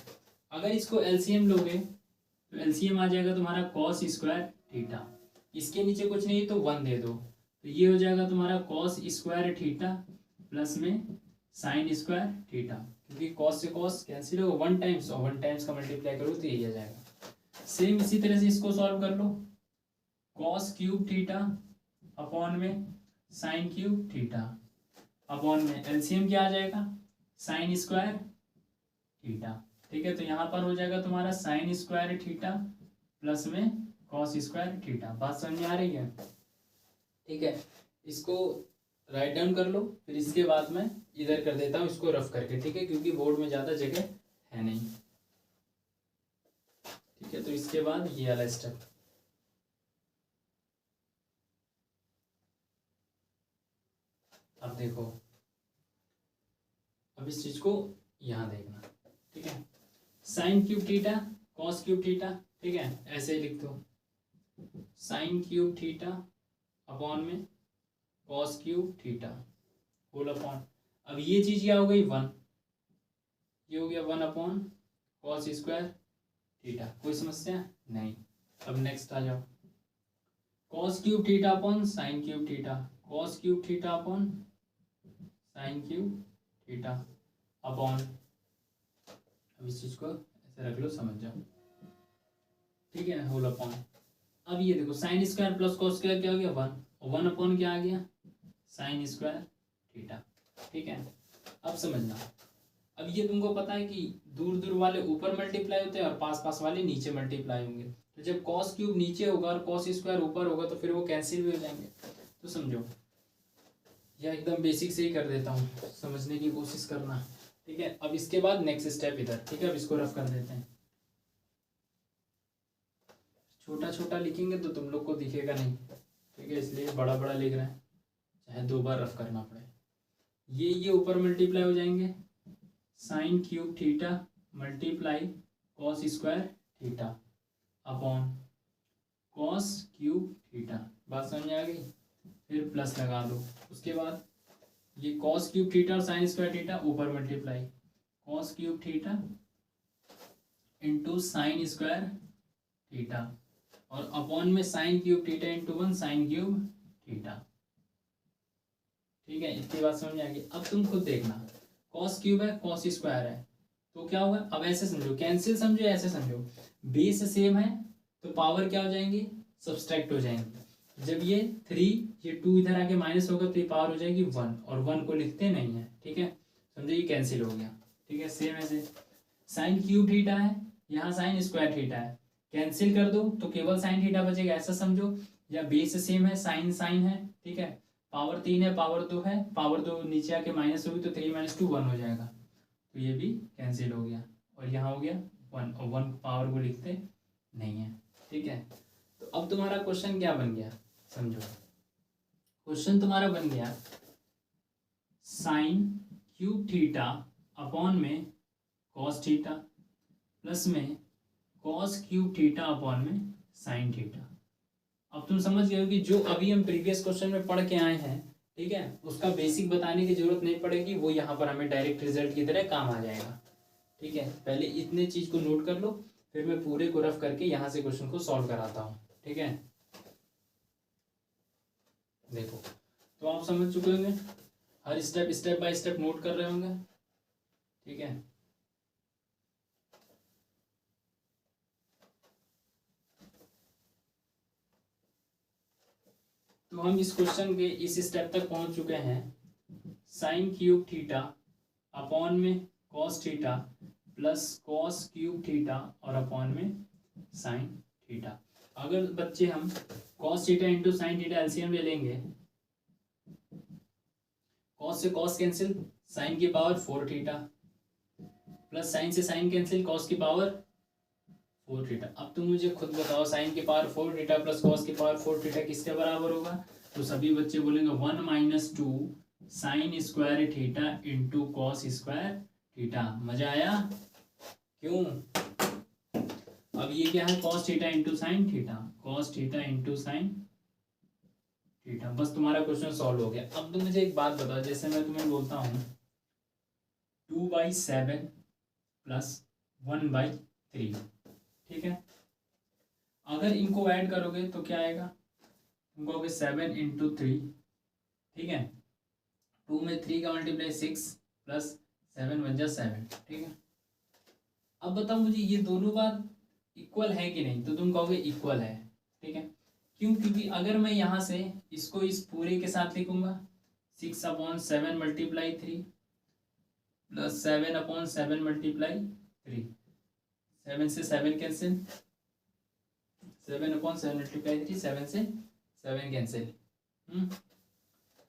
अगर इसको एलसीएम लोगे तो एलसीएम आ जाएगा तुम्हारा कॉस स्क्वायर थीटा, इसके नीचे कुछ नहीं तो 1 दे दो, तो ये हो जाएगा तुम्हारा कॉस स्क्वायर थीटा प्लस में साइन स्क्वायर थीटा, क्योंकि कॉस से कॉस कैंसिल हो, 1 टाइम्स और 1 टाइम्स का मल्टीप्लाई करो तो यही आ जाएगा। सेम इसी तरह से इसको सॉल्व कर लो, कॉस क्यूब थीटा अपॉन में साइन क्यूब थीटा अपॉन में एलसीएम क्या आ जाएगा, साइन स्क्वायर थीटा, ठीक है। तो यहाँ पर हो जाएगा तुम्हारा साइन स्क्वायर थीटा प्लस में कॉस स्क्वायर थीटा। बात समझ में आ रही है, ठीक है। इसको राइट डाउन कर लो, फिर इसके बाद मैं इधर कर देता हूँ इसको रफ करके, ठीक है, क्योंकि बोर्ड में ज़्यादा जगह है नहीं, ठीक है। तो इसके बाद ये वाला स्टेप, अब देखो, अब इस चीज को यहाँ देखना, ठीक है, sine cube theta cos cube theta, ठीक है, ऐसे ही लिख दो, साइन क्यूब थीटा अपॉन में cos cube theta whole upon, अब ये चीज क्या हो गई 1, ये हो गया 1 अपॉन कॉस स्क्वायर थीटा, कोई समस्या नहीं। अब नेक्स्ट आ जाओ, cos cube theta upon sine cube theta, cos cube theta upon sine cube theta upon, अब इस चीज को ऐसे रख लो, समझ जाओ, ठीक है, होल अपॉन। अब ये देखो sign square plus cos square क्या हो गया 1, और 1 अपॉन क्या आ गया साइन स्क्वायर थीटा, ठीक है। अब समझना, अब ये तुमको पता है कि दूर दूर वाले ऊपर मल्टीप्लाई होते हैं और पास पास वाले नीचे मल्टीप्लाई होंगे, तो जब कॉस क्यूब नीचे होगा और कॉस स्क्वायर ऊपर होगा तो फिर वो कैंसिल भी हो जाएंगे। तो समझो, या एकदम बेसिक से ही कर देता हूँ, समझने की कोशिश करना, ठीक है। अब इसके बाद नेक्स्ट स्टेप इधर, ठीक है, अब इसको रफ कर देते हैं, छोटा छोटा लिखेंगे तो तुम लोग को दिखेगा नहीं, ठीक है, इसलिए बड़ा बड़ा लिख रहे हैं, चाहे 2 बार रफ करना पड़े। ये ऊपर मल्टीप्लाई हो जाएंगे, sign cube theta multiply cos square theta upon cos cube theta, बात समझ में आ गई, फिर प्लस लगा दो, उसके बाद ये कॉस क्यूब थीटा और साइन स्क्वायर थीटा ऊपर multiply, cos cube theta into sine square theta और अपॉन में sign cube theta into 1 sign cube theta, ठीक है, इतनी बात समझ में आ गई। अब तुम खुद देखना, कॉस क्यूब है कॉस स्क्वायर है तो क्या होगा, अब ऐसे समझो, कैंसिल समझो, ऐसे समझो, बेस सेम है तो पावर क्या हो जाएंगी, सब्सट्रैक्ट हो जाएंगी। जब ये 3 ये 2 इधर आके माइनस होगा तो ये पावर हो जाएगी 1, और 1 को लिखते नहीं है, ठीक है, समझो ये कैंसिल हो गया, ठीक है। सेम ऐसे साइन क्यूब थीटा है, यहाँ साइन स्क्वायर थीटा है, कैंसिल कर दो तो केवल साइन थीटा बचेगा, ऐसा समझो, या बेस सेम है, साइन साइन है, ठीक है, पावर 3 है पावर 2 है, पावर 2 नीचे आके माइनस होगी तो 3 - 2 1 हो जाएगा, तो ये भी कैंसिल हो गया, और यहाँ हो गया 1, और 1 पावर को लिखते नहीं है, ठीक है। तो अब तुम्हारा क्वेश्चन क्या बन गया, समझो, क्वेश्चन तुम्हारा बन गया साइन क्यूब थीटा अपॉन में कॉस थीटा प्लस में कॉस क्यूब थीटा अपॉन में साइन थीटा। अब तुम समझ गए हो कि जो अभी हम प्रीवियस क्वेश्चन में पढ़ के आए हैं, ठीक है, उसका बेसिक बताने की जरूरत नहीं पड़ेगी, वो यहाँ पर हमें डायरेक्ट रिजल्ट की तरह काम आ जाएगा, ठीक है। पहले इतने चीज को नोट कर लो, फिर मैं पूरे को रफ करके यहाँ से क्वेश्चन को सॉल्व कराता हूँ, ठीक है। देखो, तो आप समझ चुके होंगे, हर स्टेप बाय स्टेप नोट कर रहे होंगे, ठीक है। तो हम इस क्वेश्चन के इस स्टेप तक पहुंच चुके हैं, साइन क्यूब थीटा अपॉन में cos theta plus cos cube theta और अपॉन में साइन थीटा। अगर बच्चे हम cos theta into sine theta LCM ले लेंगे, कॉस से कॉस कैंसिल, साइन की पावर 4 थीटा प्लस साइन से साइन कैंसिल, कॉस की पावर 4 थीटा। अब तुम मुझे खुद बताओ, साइन की पावर 4 थीटा प्लस कॉस की पावर 4 थीटा किसके बराबर होगा, तो सभी बच्चे बोलेंगे 1 - 2 sine square theta into cos square theta. मजा आया? क्यों? अब ये क्या है, cos theta into sine theta, cos theta into sine theta. बस तुम्हारा क्वेश्चन सॉल्व हो गया। अब तुम मुझे एक बात बताओ, जैसे मैं तुम्हें बोलता हूँ 2/7 प्लस 1/3, ठीक है, अगर इनको ऐड करोगे तो क्या आएगा, तुम कहोगे 7 × 3, ठीक है, 2 में 3 का मल्टीप्लाई 6 प्लस 7 × 7, ठीक है। अब बताओ मुझे ये दोनों बात इक्वल है कि नहीं, तो तुम कहोगे इक्वल है, ठीक है। क्यों? क्योंकि अगर मैं यहाँ से इसको इस पूरे के साथ लिखूंगा 6/7 × 3 प्लस 7/7 × 3, 7 से 7 कैंसिल, 7/7 × 3, 7 से 7 कैंसिल,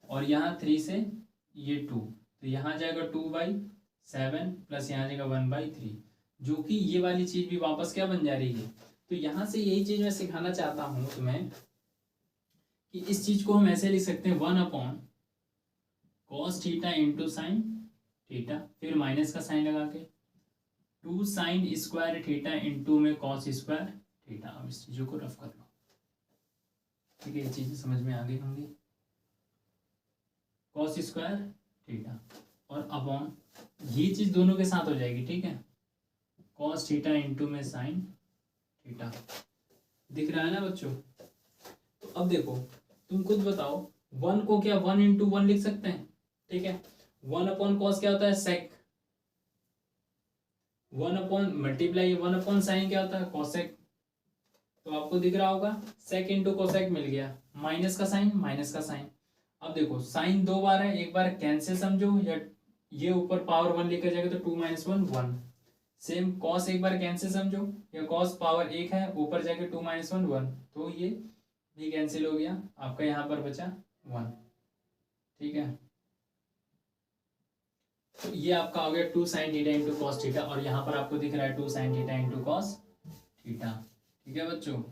और यहाँ 3 से ये 2, तो यहाँ जाएगा 2/7 प्लस यहाँ जाएगा 1/3, जो कि ये वाली चीज भी वापस क्या बन जा रही है। तो यहाँ से यही चीज मैं सिखाना चाहता हूँ तुम्हें कि इस चीज को हम ऐसे लिख सकते हैं 1/cos theta into sine theta, फिर माइनस का साइन लगा के 2 साइन स्क्वायर थीटा इंटू में कॉस स्क्वायर थीटा। अब इस चीजों को रफ कर लो, ठीक है, ये चीजें समझ में आ गई होंगी। कॉस स्क्वायर थीटा और अपॉन ये चीज दोनों के साथ हो जाएगी, ठीक है, कॉस थीटा इंटू में साइन थीटा। दिख रहा है ना बच्चों? तो अब देखो तुम खुद बताओ, 1 को क्या 1 × 1 लिख सकते हैं, ठीक है। 1/cos क्या होता है, सेक, 1/sin क्या होता है, कोसेक। तो आपको दिख रहा होगा सेक इंटू कोसेक मिल गया, माइनस का साइन माइनस का साइन। अब देखो साइन 2 बार है, एक बार कैंसिल समझो, या ये ऊपर पावर 1 लेकर जाएगा तो 2 - 1 1। सेम कॉस एक बार कैंसिल समझो, या कॉस पावर 1 है, ऊपर जाके 2 - 1 1, तो ये भी कैंसिल हो गया, आपका यहाँ पर बचा 1, ठीक है। तो ये आपका हो गया 2 sin theta into cos theta, और यहाँ पर आपको दिख रहा है 2 sin theta into cos theta, ठीक है बच्चों।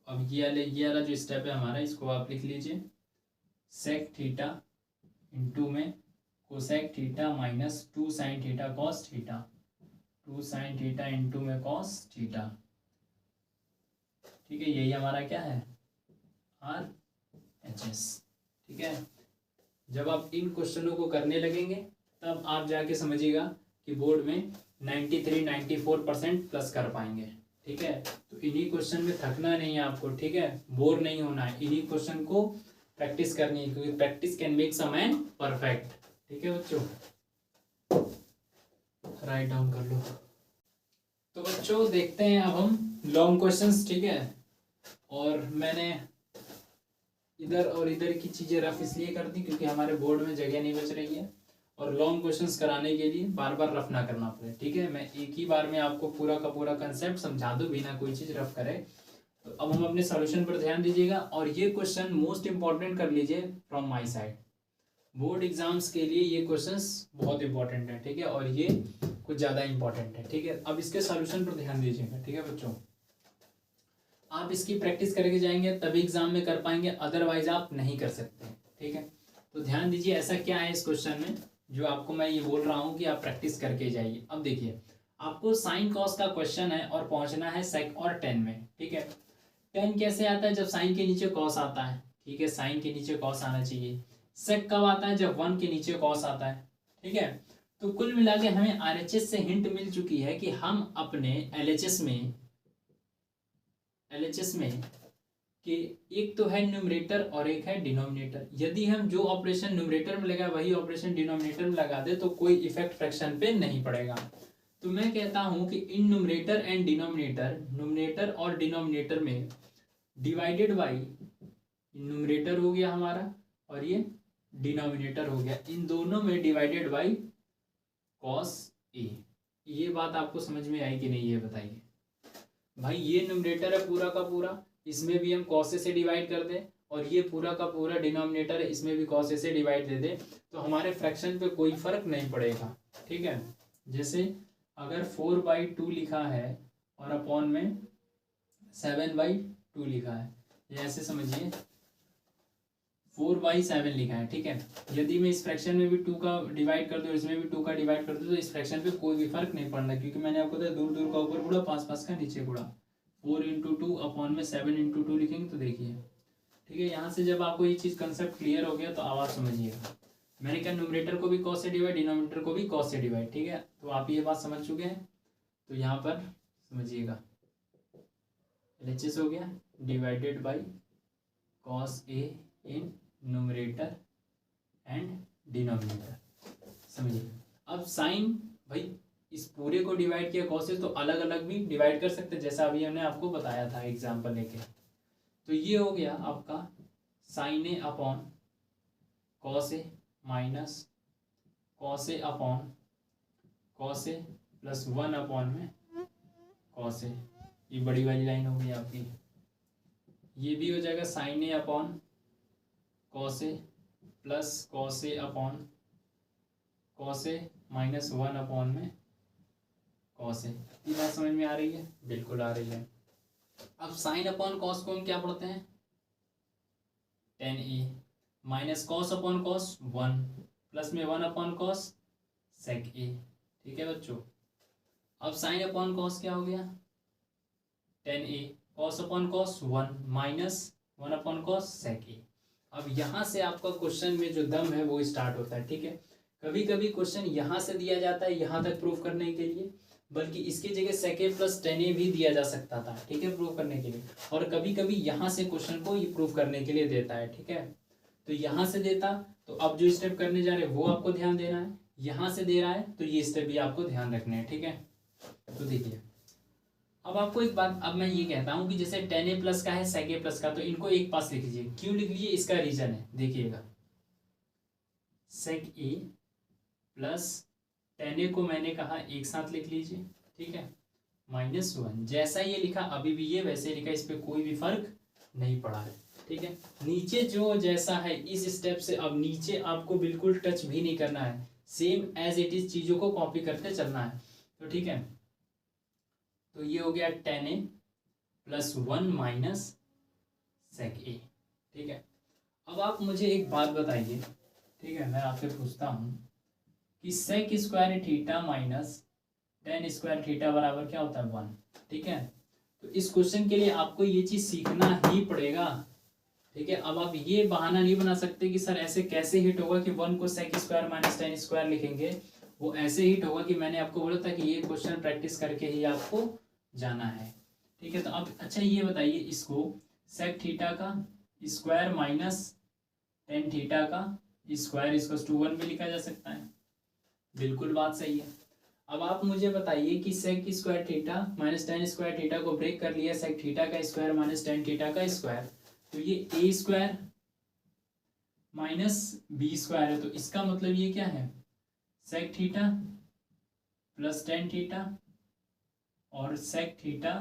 अब ये वाला जो स्टेप है हमारा, इसको आप लिख लीजिए, सेक थीटा इंटू में cosec theta minus 2 sin theta cos theta, 2 sin theta into में कॉस थीटा, ठीक है। यही हमारा क्या है, RHS, ठीक है। जब आप इन क्वेश्चनों को करने लगेंगे तब आप जाके समझिएगा कि बोर्ड में 93-94% प्लस कर पाएंगे, ठीक है। तो इन्हीं क्वेश्चन में थकना नहीं है आपको, ठीक है, बोर नहीं होना है, इन्हीं क्वेश्चन को प्रैक्टिस करनी है, क्योंकि practice can make a man perfect, ठीक है बच्चों। राइट डाउन कर लो। तो बच्चों देखते हैं अब हम लॉन्ग क्वेश्चंस, ठीक है। और मैंने इधर और इधर की चीजें रफ इसलिए कर दी क्योंकि हमारे बोर्ड में जगह नहीं बच रही है, और लॉन्ग क्वेश्चंस कराने के लिए बार बार रफ ना करना पड़े, ठीक है। मैं एक ही बार में आपको पूरा का पूरा कंसेप्ट समझा दूं बिना कोई चीज रफ करे। तो अब हम अपने सॉल्यूशन पर ध्यान दीजिएगा, और ये क्वेश्चन मोस्ट इंपॉर्टेंट कर लीजिए from my side. Board exams के लिए ये क्वेश्चंस बहुत इंपॉर्टेंट है, ठीक है, और ये कुछ ज्यादा इंपॉर्टेंट है, ठीक है। अब इसके सॉल्यूशन पर ध्यान दीजिएगा, ठीक है बच्चों। आप इसकी प्रैक्टिस करके जाएंगे तभी एग्जाम में कर पाएंगे, अदरवाइज आप नहीं कर सकते, ठीक है। तो ध्यान दीजिए ऐसा क्या है इस क्वेश्चन में जो आपको मैं ये बोल रहा हूँ कि आप प्रैक्टिस करके जाइए। अब देखिए आपको साइन कॉस का क्वेश्चन है और पहुंचना है सेक और टेन में, ठीक है। टेन कैसे आता है, जब साइन के नीचे कॉस आता है, ठीक है, साइन के नीचे कॉस आना चाहिए। सेक कब आता है, जब 1 के नीचे कॉस आता है, ठीक है। तो कुल मिला के हमें RHS से हिंट मिल चुकी है कि हम अपने LHS में कि एक तो है न्यूमरेटर और एक है डिनोमिनेटर। यदि हम जो ऑपरेशन न्यूमरेटर में लगा वही ऑपरेशन डिनोमिनेटर में लगा दे तो कोई इफेक्ट फ्रैक्शन पे नहीं पड़ेगा। तो मैं कहता हूं कि in numerator and denominator, numerator और डिनोमिनेटर में डिवाइडेड बाई, न्यूमरेटर हो गया हमारा और ये डिनोमिनेटर हो गया, इन दोनों में डिवाइडेड बाई कॉस ए। ये बात आपको समझ में आई कि नहीं ये बताइए भाई। ये न्यूमरेटर है पूरा का पूरा, इसमें भी हम कॉस से डिवाइड कर दें, और ये पूरा का पूरा डिनोमिनेटर है, इसमें भी कॉस से डिवाइड दे दे, तो हमारे फ्रैक्शन पे कोई फर्क नहीं पड़ेगा, ठीक है। जैसे अगर 4/2 लिखा है और अपॉन में 7/2 लिखा है, ये ऐसे समझिए 4/7 लिखा है, ठीक है। यदि मैं इस फ्रैक्शन में भी 2 का डिवाइड कर दूँ, इसमें भी 2 का डिवाइड कर दूँ, तो इस फ्रैक्शन पे कोई भी फर्क नहीं पड़ना, क्योंकि मैंने आपको बताया दूर दूर का ऊपर गुड़ा, पास पास का नीचे गुड़ा। 4 × 2 अपॉन में 7 × 2 लिखेंगे तो देखिए, ठीक है। यहाँ से जब आपको ये चीज़ कंसेप्ट क्लियर हो गया तो आवाज़ समझिएगा। मैंने कहा न्यूमरेटर को भी कॉस से डिवाइड, डिनोमिनेटर को भी कॉस से डिवाइड, ठीक है। तो आप ये बात समझ चुके हैं, तो यहाँ पर समझिएगा LHS हो गया divided by cos A in numerator and denominator, समझिए। अब साइन, भाई इस पूरे को डिवाइड किया कॉस से, तो अलग अलग भी डिवाइड कर सकते हैं, जैसा अभी हमने आपको बताया था एग्जाम्पल लेके। तो ये हो गया आपका sign A upon cos A minus cos A upon cos A plus 1 upon में कॉस ए, ये बड़ी वाली लाइन हो गई आपकी। ये भी हो जाएगा sign A upon cos A plus cos A upon cos A minus 1 upon में कॉस ए। ये बात समझ में आ रही है? बिल्कुल आ रही है। अब साइन अपॉन कॉस को हम क्या पढ़ते हैं? tan A minus cos upon cos 1 plus में 1 अपॉन कॉस सेक ए, ठीक है बच्चों। अब साइन अपॉन कॉस क्या हो गया? tan A cos upon cos 1 minus 1 upon cos sec A. अब यहाँ से आपका क्वेश्चन में जो दम है वो स्टार्ट होता है, ठीक है। कभी कभी क्वेश्चन यहाँ से दिया जाता है यहाँ तक प्रूफ करने के लिए, बल्कि इसकी जगह सेक ए प्लस tan ए भी दिया जा सकता था, ठीक है, प्रूफ करने के लिए। और कभी कभी यहाँ से क्वेश्चन को ये प्रूफ करने के लिए देता है, ठीक है। तो यहाँ से देता, तो अब जो स्टेप करने जा रहे हैं वो आपको ध्यान देना है। यहाँ से दे रहा है तो ये स्टेप भी आपको ध्यान रखने हैं, ठीक है। तो देखिए अब आपको एक बात, अब मैं ये कहता हूँ कि जैसे tan ए प्लस का है sec a प्लस का, तो इनको एक पास लिख लीजिए। क्यों लिख लीजिए? इसका रीजन है, देखिएगा। sec a प्लस tan ए को मैंने कहा एक साथ लिख लीजिए, ठीक है, -1। जैसा ये लिखा अभी भी ये वैसे लिखा, इस पर कोई भी फर्क नहीं पड़ा है, ठीक है। नीचे जो जैसा है इस स्टेप से अब नीचे आपको बिल्कुल टच भी नहीं करना है, सेम एज इट इज चीज़ों को कॉपी करते चलना है, तो ठीक है। तो ये हो गया tan ए प्लस 1 माइनस सेक ए, ठीक है। अब आप मुझे एक बात बताइए, ठीक है, मैं आपसे पूछता हूँ कि sec square theta minus tan square theta बराबर क्या होता है? 1, ठीक है। तो इस क्वेश्चन के लिए आपको ये चीज़ सीखना ही पड़ेगा, ठीक है। अब आप ये बहाना नहीं बना सकते कि सर ऐसे कैसे हिट होगा कि 1 को sec square minus tan square लिखेंगे। वो ऐसे हिट होगा कि मैंने आपको बोला था कि ये क्वेश्चन प्रैक्टिस करके ही आपको जाना है, ठीक है। तो अब अच्छा ये बताइए, इसको सेक थीटा का स्क्वायर माइनस tan थीटा का स्क्वायर इक्वल्स टू 1 भी लिखा जा सकता है, बिल्कुल बात सही है। अब आप मुझे बताइए कि sec square theta minus tan square theta को ब्रेक कर लिया सेक थीटा का स्क्वायर माइनस tan थीटा का स्क्वायर, तो ये a square minus b square है। तो इसका मतलब ये क्या है? Sec theta plus tan theta और sec theta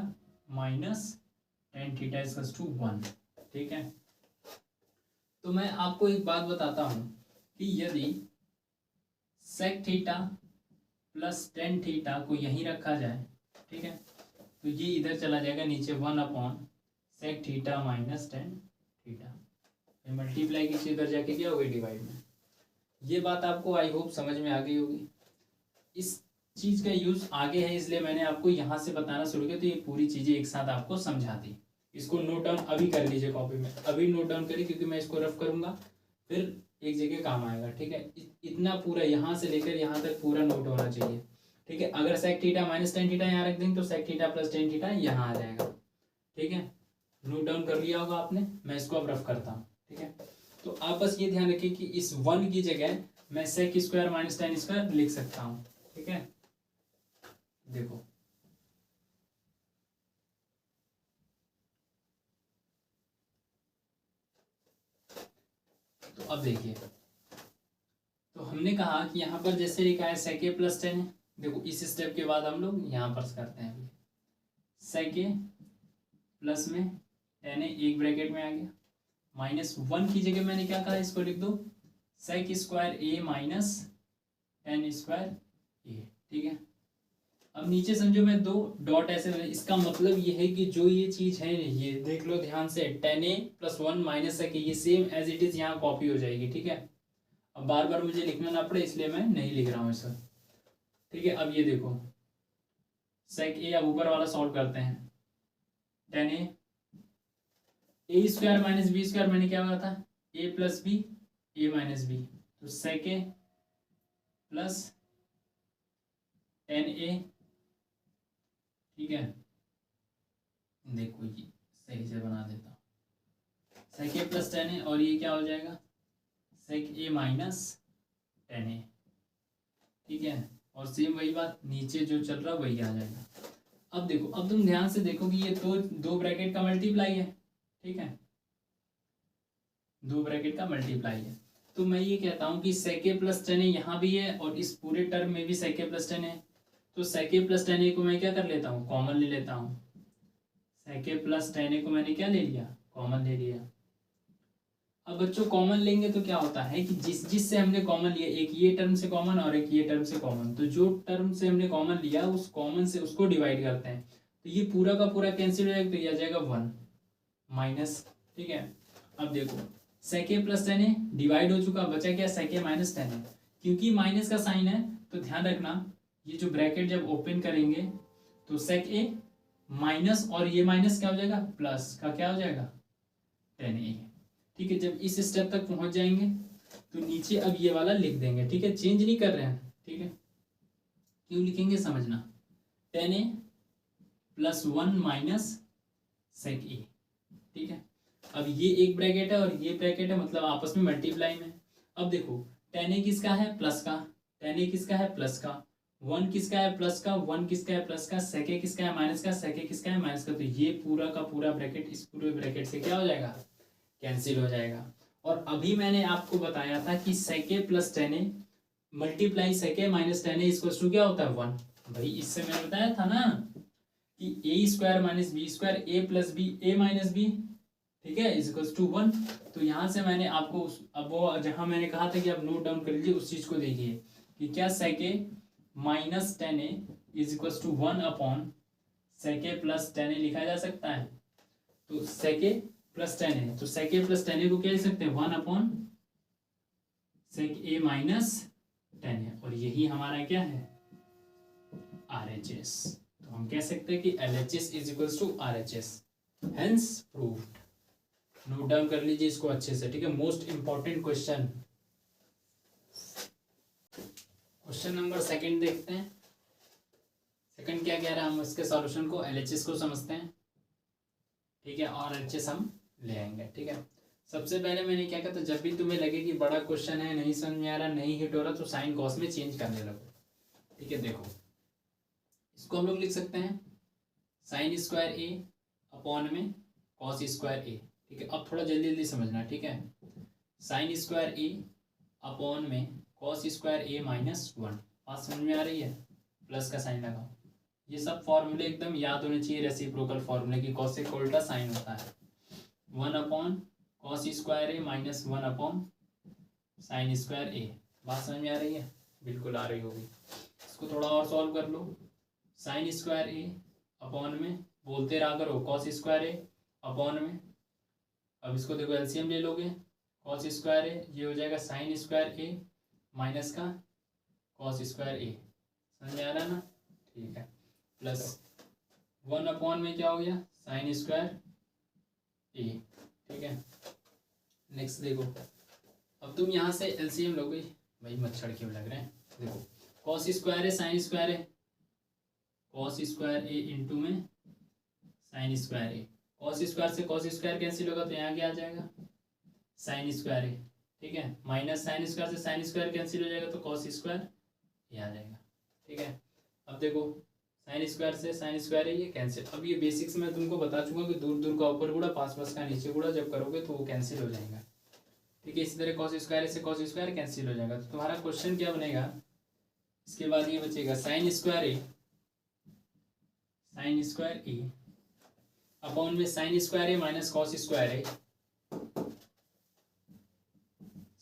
minus tan theta equals to 1, ठीक है। तो मैं आपको एक बात बताता हूं कि यदि sec theta plus tan theta को यहीं रखा जाए, ठीक है, तो ये इधर चला जाएगा नीचे 1 upon sec theta minus tan theta, multiply की चीज इधर जाके क्या होगी? डिवाइड में। ये बात आपको आई होप समझ में आ गई होगी। इस चीज़ का यूज आगे है, इसलिए मैंने आपको यहाँ से बताना शुरू किया, तो ये पूरी चीज़ें एक साथ आपको समझा दी। इसको नोट डाउन अभी कर लीजिए कॉपी में, अभी नोट डाउन करिए, क्योंकि मैं इसको रफ करूँगा फिर एक जगह काम आएगा, ठीक है। इतना पूरा यहाँ से लेकर यहाँ तक पूरा नोट होना चाहिए, ठीक है। अगर sec theta minus tan theta यहाँ रख देंगे तो sec theta plus tan theta यहाँ आ जाएगा, ठीक है। नोट डाउन कर लिया होगा आपने, मैं इसको अब रफ करता हूँ, ठीक है। तो आप बस ये ध्यान रखिए कि इस 1 की जगह मैं sec square minus tan square लिख सकता हूँ, ठीक है। देखो तो अब देखिए, तो हमने कहा कि यहाँ पर जैसे लिखा है सेक ए प्लस tan है। देखो इस स्टेप के बाद हम लोग यहाँ पर करते हैं, सेक ए प्लस में tan ए एक ब्रैकेट में आ गया, -1 की जगह मैंने क्या कहा? इसको लिख दो सेक स्क्वायर ए माइनस tan स्क्वायर ए, ठीक है। अब नीचे समझो मैं दो डॉट ऐसे इसका मतलब ये है कि जो ये चीज है ये देख लो ध्यान से, tan a प्लस 1 माइनस है कि ये सेम एज इट इज यहाँ कॉपी हो जाएगी। ठीक है, अब बार बार मुझे लिखना ना पड़े इसलिए मैं नहीं लिख रहा हूँ इसे। ठीक है, अब ये देखो sec a, अब ऊपर वाला सॉल्व करते हैं। tan a square minus b square मैंने क्या कहा था, a plus b a minus b, तो sec a plus tan a। ठीक है, देखो ये सही से बना देता हूँ, sec a plus tan a, और ये क्या हो जाएगा sec a minus tan a। ठीक है, और सेम वही बात नीचे जो चल रहा वही आ जाएगा। अब देखो, अब तुम ध्यान से देखो कि ये दो ब्रैकेट का मल्टीप्लाई है। ठीक है, दो ब्रैकेट का मल्टीप्लाई है, तो मैं ये कहता हूँ कि sec a plus tan a यहाँ भी है और इस पूरे टर्म में भी sec a plus tan a, तो sec a plus tan a को मैं क्या कर लेता हूँ, कॉमन ले लेता हूँ। sec a plus tan a को मैंने क्या ले लिया, कॉमन ले लिया। अब बच्चों कॉमन लेंगे तो क्या होता है कि जिस से हमने कॉमन लिया, एक ये टर्म से कॉमन और एक ये टर्म से कॉमन, तो जो टर्म से हमने कॉमन लिया उस कॉमन से उसको डिवाइड करते हैं, तो ये पूरा का पूरा कैंसिल हो जाएगा, तो ये आ जाएगा 1 माइनस। ठीक है, अब देखो sec a plus tan a divide हो चुका, बचा क्या sec a minus tan a, क्योंकि माइनस का साइन है तो ध्यान रखना ये जो ब्रैकेट जब ओपन करेंगे तो sec a माइनस और ये माइनस क्या हो जाएगा, प्लस का क्या हो जाएगा tan a। ठीक है, जब इस स्टेप तक पहुंच जाएंगे तो नीचे अब ये वाला लिख देंगे। ठीक है, चेंज नहीं कर रहे हैं। ठीक है, क्यों लिखेंगे समझना, tan a plus 1 minus sec a। ठीक है, अब ये एक ब्रैकेट है और ये ब्रैकेट है, मतलब आपस में मल्टीप्लाई में। अब देखो tan a किसका है, प्लस का, tan a किसका है, प्लस का, 1 किसका है, प्लस का, 1 किसका है, प्लस का, sec a किसका है, माइनस का, sec a किसका है, माइनस का, तो ये पूरा का पूरा ब्रैकेट इस पूरे ब्रैकेट से क्या हो जाएगा, कैंसिल हो जाएगा। और अभी मैंने आपको बताया था कि sec a plus tan a multiply sec a minus tan a equals to क्या होता है, 1। भाई इससे मैंने बताया था ना कि a square minus b square a plus b a minus b, ठीक है, इक्वल्स टू 1। तो यहाँ से मैंने आपको अब वो जहाँ मैंने कहा था कि आप नोट डाउन कर लीजिए उस चीज को देखिए कि क्या sec a minus tan a is equals to 1 upon sec a plus tan a लिखा जा सकता है। तो sec a plus tan a, तो sec a plus tan a को क्या लिख सकते हैं, 1 upon sec a minus tan a, और यही हमारा क्या है, RHS। तो हम कह सकते हैं कि LHS is equals to RHS, hence proved. Note down कर लीजिए इसको अच्छे से। ठीक है, most important question, question number second देखते हैं। सेकंड क्या कह रहा है, हम इसके सॉल्यूशन को LHS को समझते हैं। ठीक है, और RHS हम ले आएंगे। ठीक है, सबसे पहले मैंने क्या कहा था, जब भी तुम्हें लगे कि बड़ा क्वेश्चन है, नहीं समझ में आ रहा, नहीं हिट हो रहा, तो साइन कॉस में चेंज करने लगो। ठीक है, देखो इसको हम लोग लिख सकते हैं साइन स्क्वायर ए अपॉन में कॉस स्क्वायर ए। ठीक है, अब थोड़ा जल्दी जल्दी समझना। ठीक है, साइन स्क्वायर ए अपॉन में कॉस स्क्वायर ए माइनस 1, बात समझ में आ रही है, प्लस का साइन लगाओ। ये सब फॉर्मूले एकदम याद होने चाहिए, रेसिप्रोकल फॉर्मूले की कॉस से उल्टा साइन होता है, 1 अपॉन कॉस स्क्वायर ए माइनस 1 अपॉन साइन स्क्वायर ए। बात समझ में आ रही है, बिल्कुल आ रही होगी। इसको थोड़ा और सॉल्व कर लो, साइन स्क्वायर ए अपॉन में बोलते रहा करो कॉस स्क्वायर ए अपॉन में, अब इसको देखो एलसीएम ले लोगे, कॉस स्क्वायर ए ये हो जाएगा साइन स्क्वायर ए माइनस का कॉस स्क्वायर ए, समझ में आ रहा है ना। ठीक है, प्लस 1 अपॉन में क्या हो गया, साइन स्क्वायर ए। ठीक है, नेक्स्ट देखो, अब तुम यहाँ से एलसीएम लोगे, भाई मच्छर क्यों लग रहे हैं, देखो कॉस स्क्वायर ए साइन स्क्वायर ए, कॉस स्क्वायर ए इंटू में साइन स्क्वायर ए, कॉस स्क्वायर से कॉस स्क्वायर कैंसिल होगा तो यहाँ क्या आ जाएगा, साइन स्क्वायर ए। ठीक है, माइनस साइन स्क्वायर से साइन स्क्वायर कैंसिल हो जाएगा तो कॉस स्क्वायर ये आ जाएगा। ठीक है, अब देखो साइन स्क्वायर से साइन स्क्वायर है ये कैंसिल। अब ये बेसिक्स में तुमको बता चुका कि दूर दूर का ऊपर गुड़ा, पास पास का नीचे गुड़ा, जब करोगे तो वो कैंसिल हो जाएगा। ठीक है, इसी तरह कॉस स्क्वायर से कॉस स्क्वायर कैंसिल हो जाएगा, तो तुम्हारा क्वेश्चन क्या बनेगा, इसके बाद ये बचेगा साइन स्क्वायर ए अपॉन में साइन स्क्वायर ए माइनस कॉस स्क्वायर ए,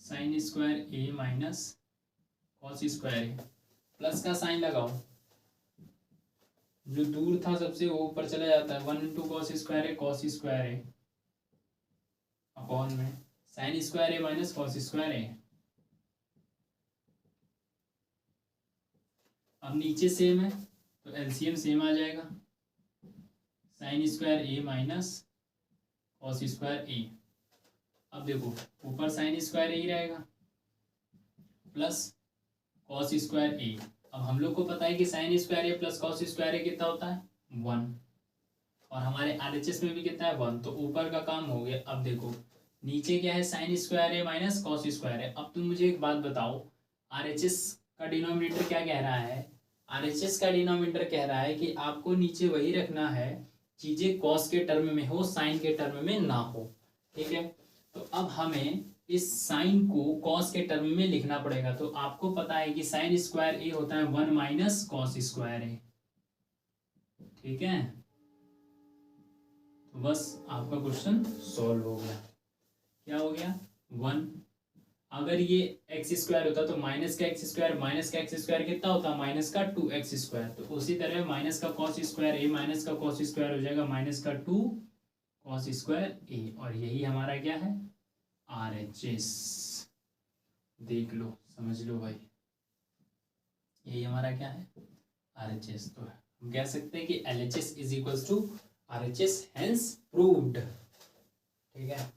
साइन स्क्वायर ए माइनस कॉस स्क्वायर ए, प्लस का साइन लगाओ, जो दूर था सबसे वो ऊपर चला जाता है, 1 इंटू कॉस स्क्वायर है, कॉस स्क्वायर है अपॉन में साइन स्क्वायर है माइनस कॉस स्क्वायर है। अब नीचे सेम है तो एलसीएम सेम आ जाएगा, साइन स्क्वायर ए माइनस कॉस स्क्वायर ए। अब देखो ऊपर साइन स्क्वायर ए ही रहेगा प्लस कॉस स्क्वायर ए। अब हम लोग को पता है कि साइन स्क्वायर ए प्लस कॉस स्क्वायर ए कितना होता है 1, और हमारे आरएचएस में भी कितना है 1, तो ऊपर का काम हो गया। अब देखो नीचे क्या है, साइन स्क्वायर ए माइनस कॉस स्क्वायर है। अब तुम मुझे एक बात बताओ, आरएचएस का डिनोमिनेटर क्या कह रहा है, आरएचएस का डिनोमिनेटर कह रहा है कि आपको नीचे वही रखना है, चीजें कॉस के टर्म में हो, साइन के टर्म में ना हो, ठीक है। तो अब हमें इस साइन को कॉस के टर्म में लिखना पड़ेगा। तो आपको पता है कि साइन स्क्वायर ए होता है 1 माइनस कॉस स्क्वायर ए, ठीक है। तो बस आपका क्वेश्चन सॉल्व हो गया। क्या हो गया 1, अगर ये एक्स स्क्वायर होता तो माइनस का एक्स स्क्वायर कितना होता, माइनस का 2x स्क्वायर। तो उसी तरह माइनस का कॉस स्क्वायर ए माइनस का कॉस स्क्वायर हो जाएगा माइनस का 2 कॉस स्क्वायर ए, और यही हमारा क्या है RHS। देख लो समझ लो भाई, यही हमारा क्या है RHS। तो हम कह सकते हैं कि LHS is equals to RHS, hence proved, ठीक है।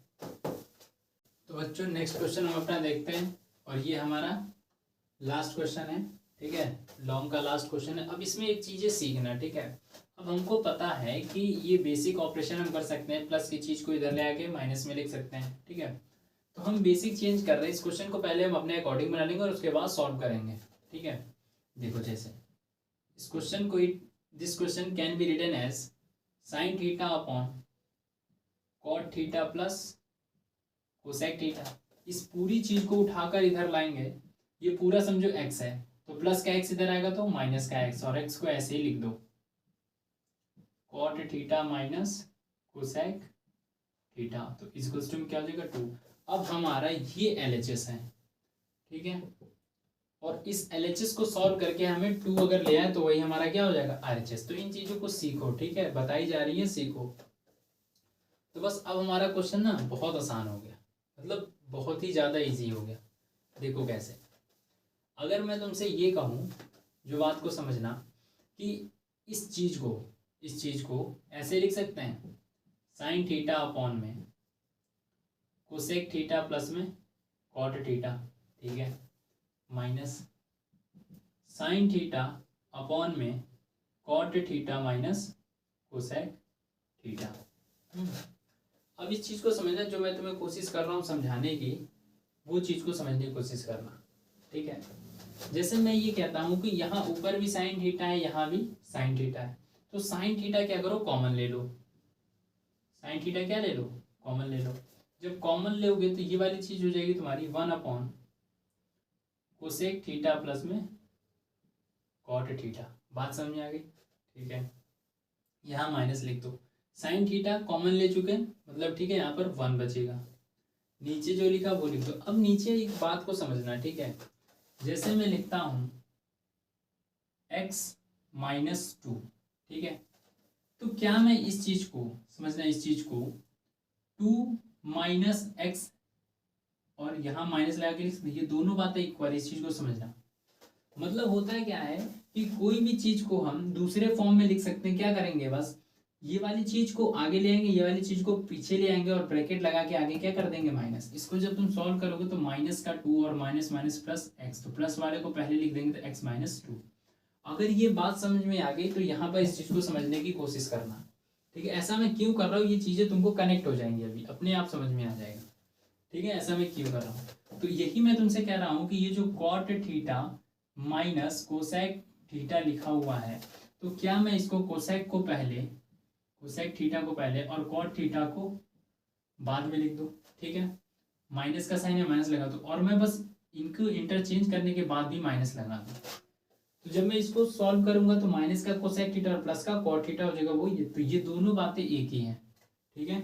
तो बच्चों नेक्स्ट क्वेश्चन हम अपना देखते हैं, और ये हमारा लास्ट क्वेश्चन है, ठीक है, लॉन्ग का लास्ट क्वेश्चन है। अब इसमें एक चीज़ है सीखना, ठीक है। अब हमको पता है कि ये बेसिक ऑपरेशन हम कर सकते हैं, प्लस की चीज़ को इधर ले आके माइनस में लिख सकते हैं, ठीक है। तो हम बेसिक चेंज कर रहे हैं, इस क्वेश्चन को पहले हम अपने अकॉर्डिंग बना लेंगे और उसके बाद सॉल्व करेंगे, ठीक है। देखो जैसे इस क्वेश्चन को, this question can be written as sine theta upon cot theta plus cosec theta. इस पूरी चीज को उठाकर इधर लाएंगे, ये पूरा समझो x है, तो प्लस का x इधर आएगा तो माइनस का x, और x को ऐसे ही लिख दो cot theta minus cosec theta, तो इस क्वेश्चन में क्या हो जाएगा 2। अब हमारा ये LHS है, ठीक है, और इस LHS को सॉल्व करके हमें 2 अगर ले आए तो वही हमारा क्या हो जाएगा RHS। तो इन चीजों को सीखो, ठीक है, बताई जा रही है सीखो। तो बस अब हमारा क्वेश्चन ना बहुत आसान हो गया, मतलब बहुत ही ज़्यादा इजी हो गया। देखो कैसे, अगर मैं तुमसे ये कहूँ, जो बात को समझना, कि इस चीज़ को ऐसे लिख सकते हैं, साइन थीटा अपॉन में कोसेक थीटा प्लस में कॉट थीटा, ठीक है, माइनस साइन थीटा अपॉन में cot theta minus cosec theta. अब इस चीज़ को समझना, जो मैं तुम्हें कोशिश कर रहा हूँ समझाने की, वो चीज़ को समझने की कोशिश करना, ठीक है। जैसे मैं ये कहता हूँ कि यहाँ ऊपर भी साइन थीटा है, यहाँ भी साइन थीटा है, तो साइन थीटा क्या करो कॉमन ले लो, साइन थीटा क्या ले लो कॉमन ले लो। जब कॉमन लोगे तो ये वाली चीज़ हो जाएगी तुम्हारी 1 अपॉन कोसेक थीटा प्लस में कॉट थीटा। बात समझ में आ गई, ठीक है। यहाँ माइनस लिख दो, साइन थीटा कॉमन ले चुके मतलब, ठीक है, यहाँ पर 1 बचेगा, नीचे जो लिखा वो लिख दो। अब नीचे एक बात को समझना, ठीक है, जैसे मैं लिखता हूँ x माइनस 2, ठीक है, तो क्या मैं इस चीज को समझना, इस चीज को 2 माइनस एक्स और यहाँ माइनस लगा के ये दोनों बातें इक्वल, इस चीज को समझना। मतलब होता है क्या है कि कोई भी चीज को हम दूसरे फॉर्म में लिख सकते हैं, क्या करेंगे, बस ये वाली चीज को आगे ले आएंगे, ये वाली चीज को पीछे ले आएंगे, और ब्रैकेट लगा के आगे क्या कर देंगे माइनस। इसको जब तुम सॉल्व करोगे तो माइनस का 2 और माइनस माइनस प्लस एक्स, तो प्लस वाले को पहले लिख देंगे तो x माइनस 2। अगर ये बात समझ में आ गई तो यहाँ पर इस चीज को समझने की कोशिश करना, ठीक है। ऐसा मैं क्यों कर रहा हूँ, ये चीजें तुमको कनेक्ट हो जाएंगी, अभी अपने आप समझ में आ जाएगा, ठीक है। ऐसा मैं क्यों कर रहा हूँ, तो यही मैं तुमसे कह रहा हूँ कि ये जो cot theta minus cosec theta लिखा हुआ है, तो क्या मैं इसको कोसेक को पहले, कोसेक थीटा को पहले और कॉट थीटा को बाद में लिख दूं, ठीक है। माइनस का साइन है माइनस लगा दो, और मैं बस इनको इंटरचेंज करने के बाद भी माइनस लगा दूं। तो जब मैं इसको सॉल्व करूंगा तो माइनस का कोसेक थीटा और प्लस का कॉट थीटा हो जाएगा वो ये, तो ये दोनों बातें एक ही हैं, ठीक है।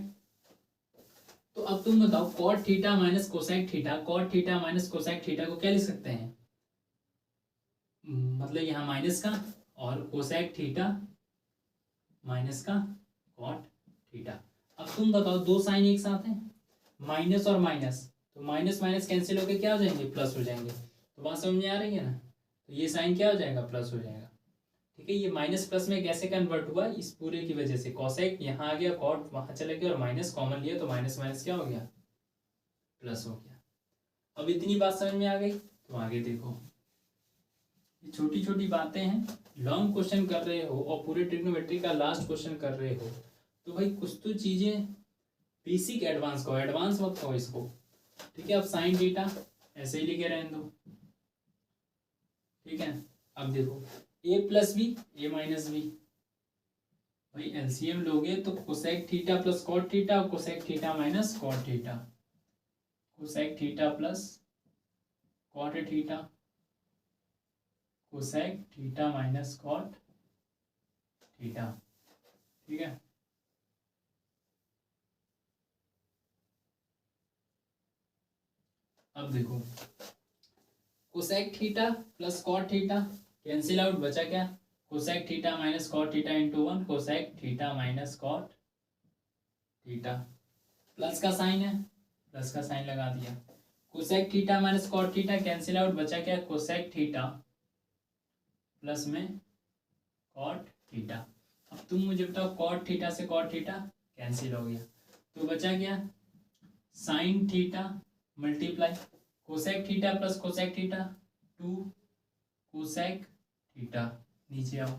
तो अब तुम बताओ cot theta minus cosec theta, cot theta minus cosec theta को क्या लिख सकते हैं, मतलब यहाँ माइनस का और कोसेक थीटा माइनस का कॉट थीटा। अब तुम बताओ, दो साइन एक साथ हैं, माइनस और माइनस, तो माइनस माइनस कैंसिल होकर क्या हो जाएंगे, प्लस हो जाएंगे। तो बात समझ में आ रही है ना, तो ये साइन क्या हो जाएगा, प्लस हो जाएगा। ठीक है, ये माइनस प्लस में कैसे कन्वर्ट हुआ, इस पूरे की वजह से। कॉसेक यहाँ आ गया, कॉट वहां चले गया, और माइनस कॉमन लिया तो माइनस माइनस क्या हो गया, प्लस हो गया। अब इतनी बात समझ में आ गई, तो आगे देखो। ये छोटी छोटी बातें हैं, लॉन्ग क्वेश्चन कर रहे हो और पूरे ट्रिग्नोमेट्री का लास्ट क्वेश्चन कर रहे हो, तो भाई कुछ तो चीजें बेसिक एडवांस को, एडवांस मत कहो इसको। ठीक है, अब साइन थीटा ऐसे ही लिखे रहने दो। ठीक है, अब देखो a plus b, a minus b, भाई एलसीएम लोगे तो cosec theta plus cot theta, cosec theta minus cot theta, cosec theta plus cot theta, cosec theta minus cot theta. ठीक है, अब देखो cosec theta plus cot theta cancel out, बचा क्या, cosec theta minus cot theta into 1, cosec theta minus cot theta. Plus का साइन है, प्लस का साइन लगा दिया, cosec theta minus cot theta cancel out, बचा क्या, कोसेक थीटा प्लस में कॉट थीटा। अब तुम मुझे बताओ, कॉट थीटा से कॉट थीटा कैंसिल हो गया, तो बचा क्या, sine theta multiply cosec theta plus cosec theta 2 cosec theta. नीचे आओ,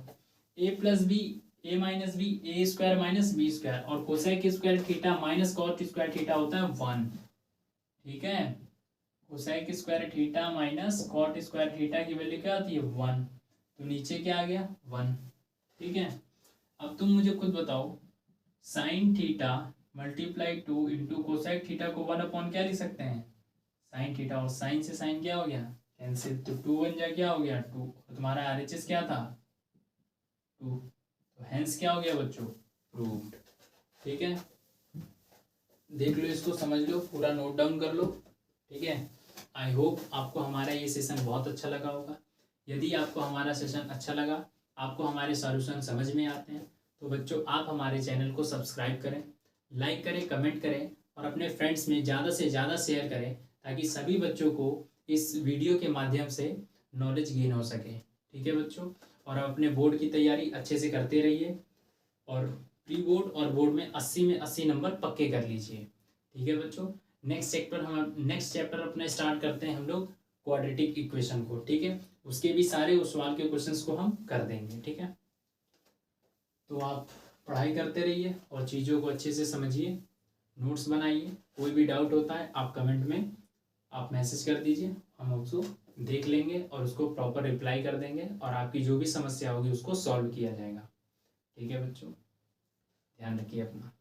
a plus b, a minus b, a square minus b square, और cosec square theta minus cot square theta होता है 1। ठीक है, cosec square theta minus cot square theta की वैल्यू क्या आती है, 1, तो नीचे क्या आ गया, 1। ठीक है, अब तुम मुझे खुद बताओ, sign theta multiply 2 into cosec theta को 1 अपॉन क्या लिख सकते हैं, साइन थीटा, और साइन से साइन क्या हो गया, कैंसिल, तो 2 बन जाए क्या हो गया 2, और तुम्हारा आरएचएस क्या था 2, तो हेंस क्या हो गया बच्चों, प्रूव्ड। ठीक है, देख लो इसको, समझ लो, पूरा नोट डाउन कर लो। ठीक है, आई होप आपको हमारा ये सेशन बहुत अच्छा लगा होगा। यदि आपको हमारा सेशन अच्छा लगा, आपको हमारे सॉल्यूशन समझ में आते हैं, तो बच्चों आप हमारे चैनल को सब्सक्राइब करें, लाइक करें, कमेंट करें, और अपने फ्रेंड्स में ज़्यादा से ज़्यादा शेयर करें, ताकि सभी बच्चों को इस वीडियो के माध्यम से नॉलेज गेन हो सके। ठीक है बच्चों, और आप अपने बोर्ड की तैयारी अच्छे से करते रहिए, और प्री बोर्ड और बोर्ड में 80 में 80 नंबर पक्के कर लीजिए। ठीक है बच्चों, नेक्स्ट चैप्टर अपना स्टार्ट करते हैं हम लोग क्वाड्रेटिक इक्वेशन को। ठीक है, उसके भी सारे उस सवाल के क्वेश्चंस को हम कर देंगे। ठीक है, तो आप पढ़ाई करते रहिए और चीज़ों को अच्छे से समझिए, नोट्स बनाइए। कोई भी डाउट होता है आप कमेंट में आप मैसेज कर दीजिए, हम उसको देख लेंगे और उसको प्रॉपर रिप्लाई कर देंगे, और आपकी जो भी समस्या होगी उसको सॉल्व किया जाएगा। ठीक है बच्चों, ध्यान रखिए अपना।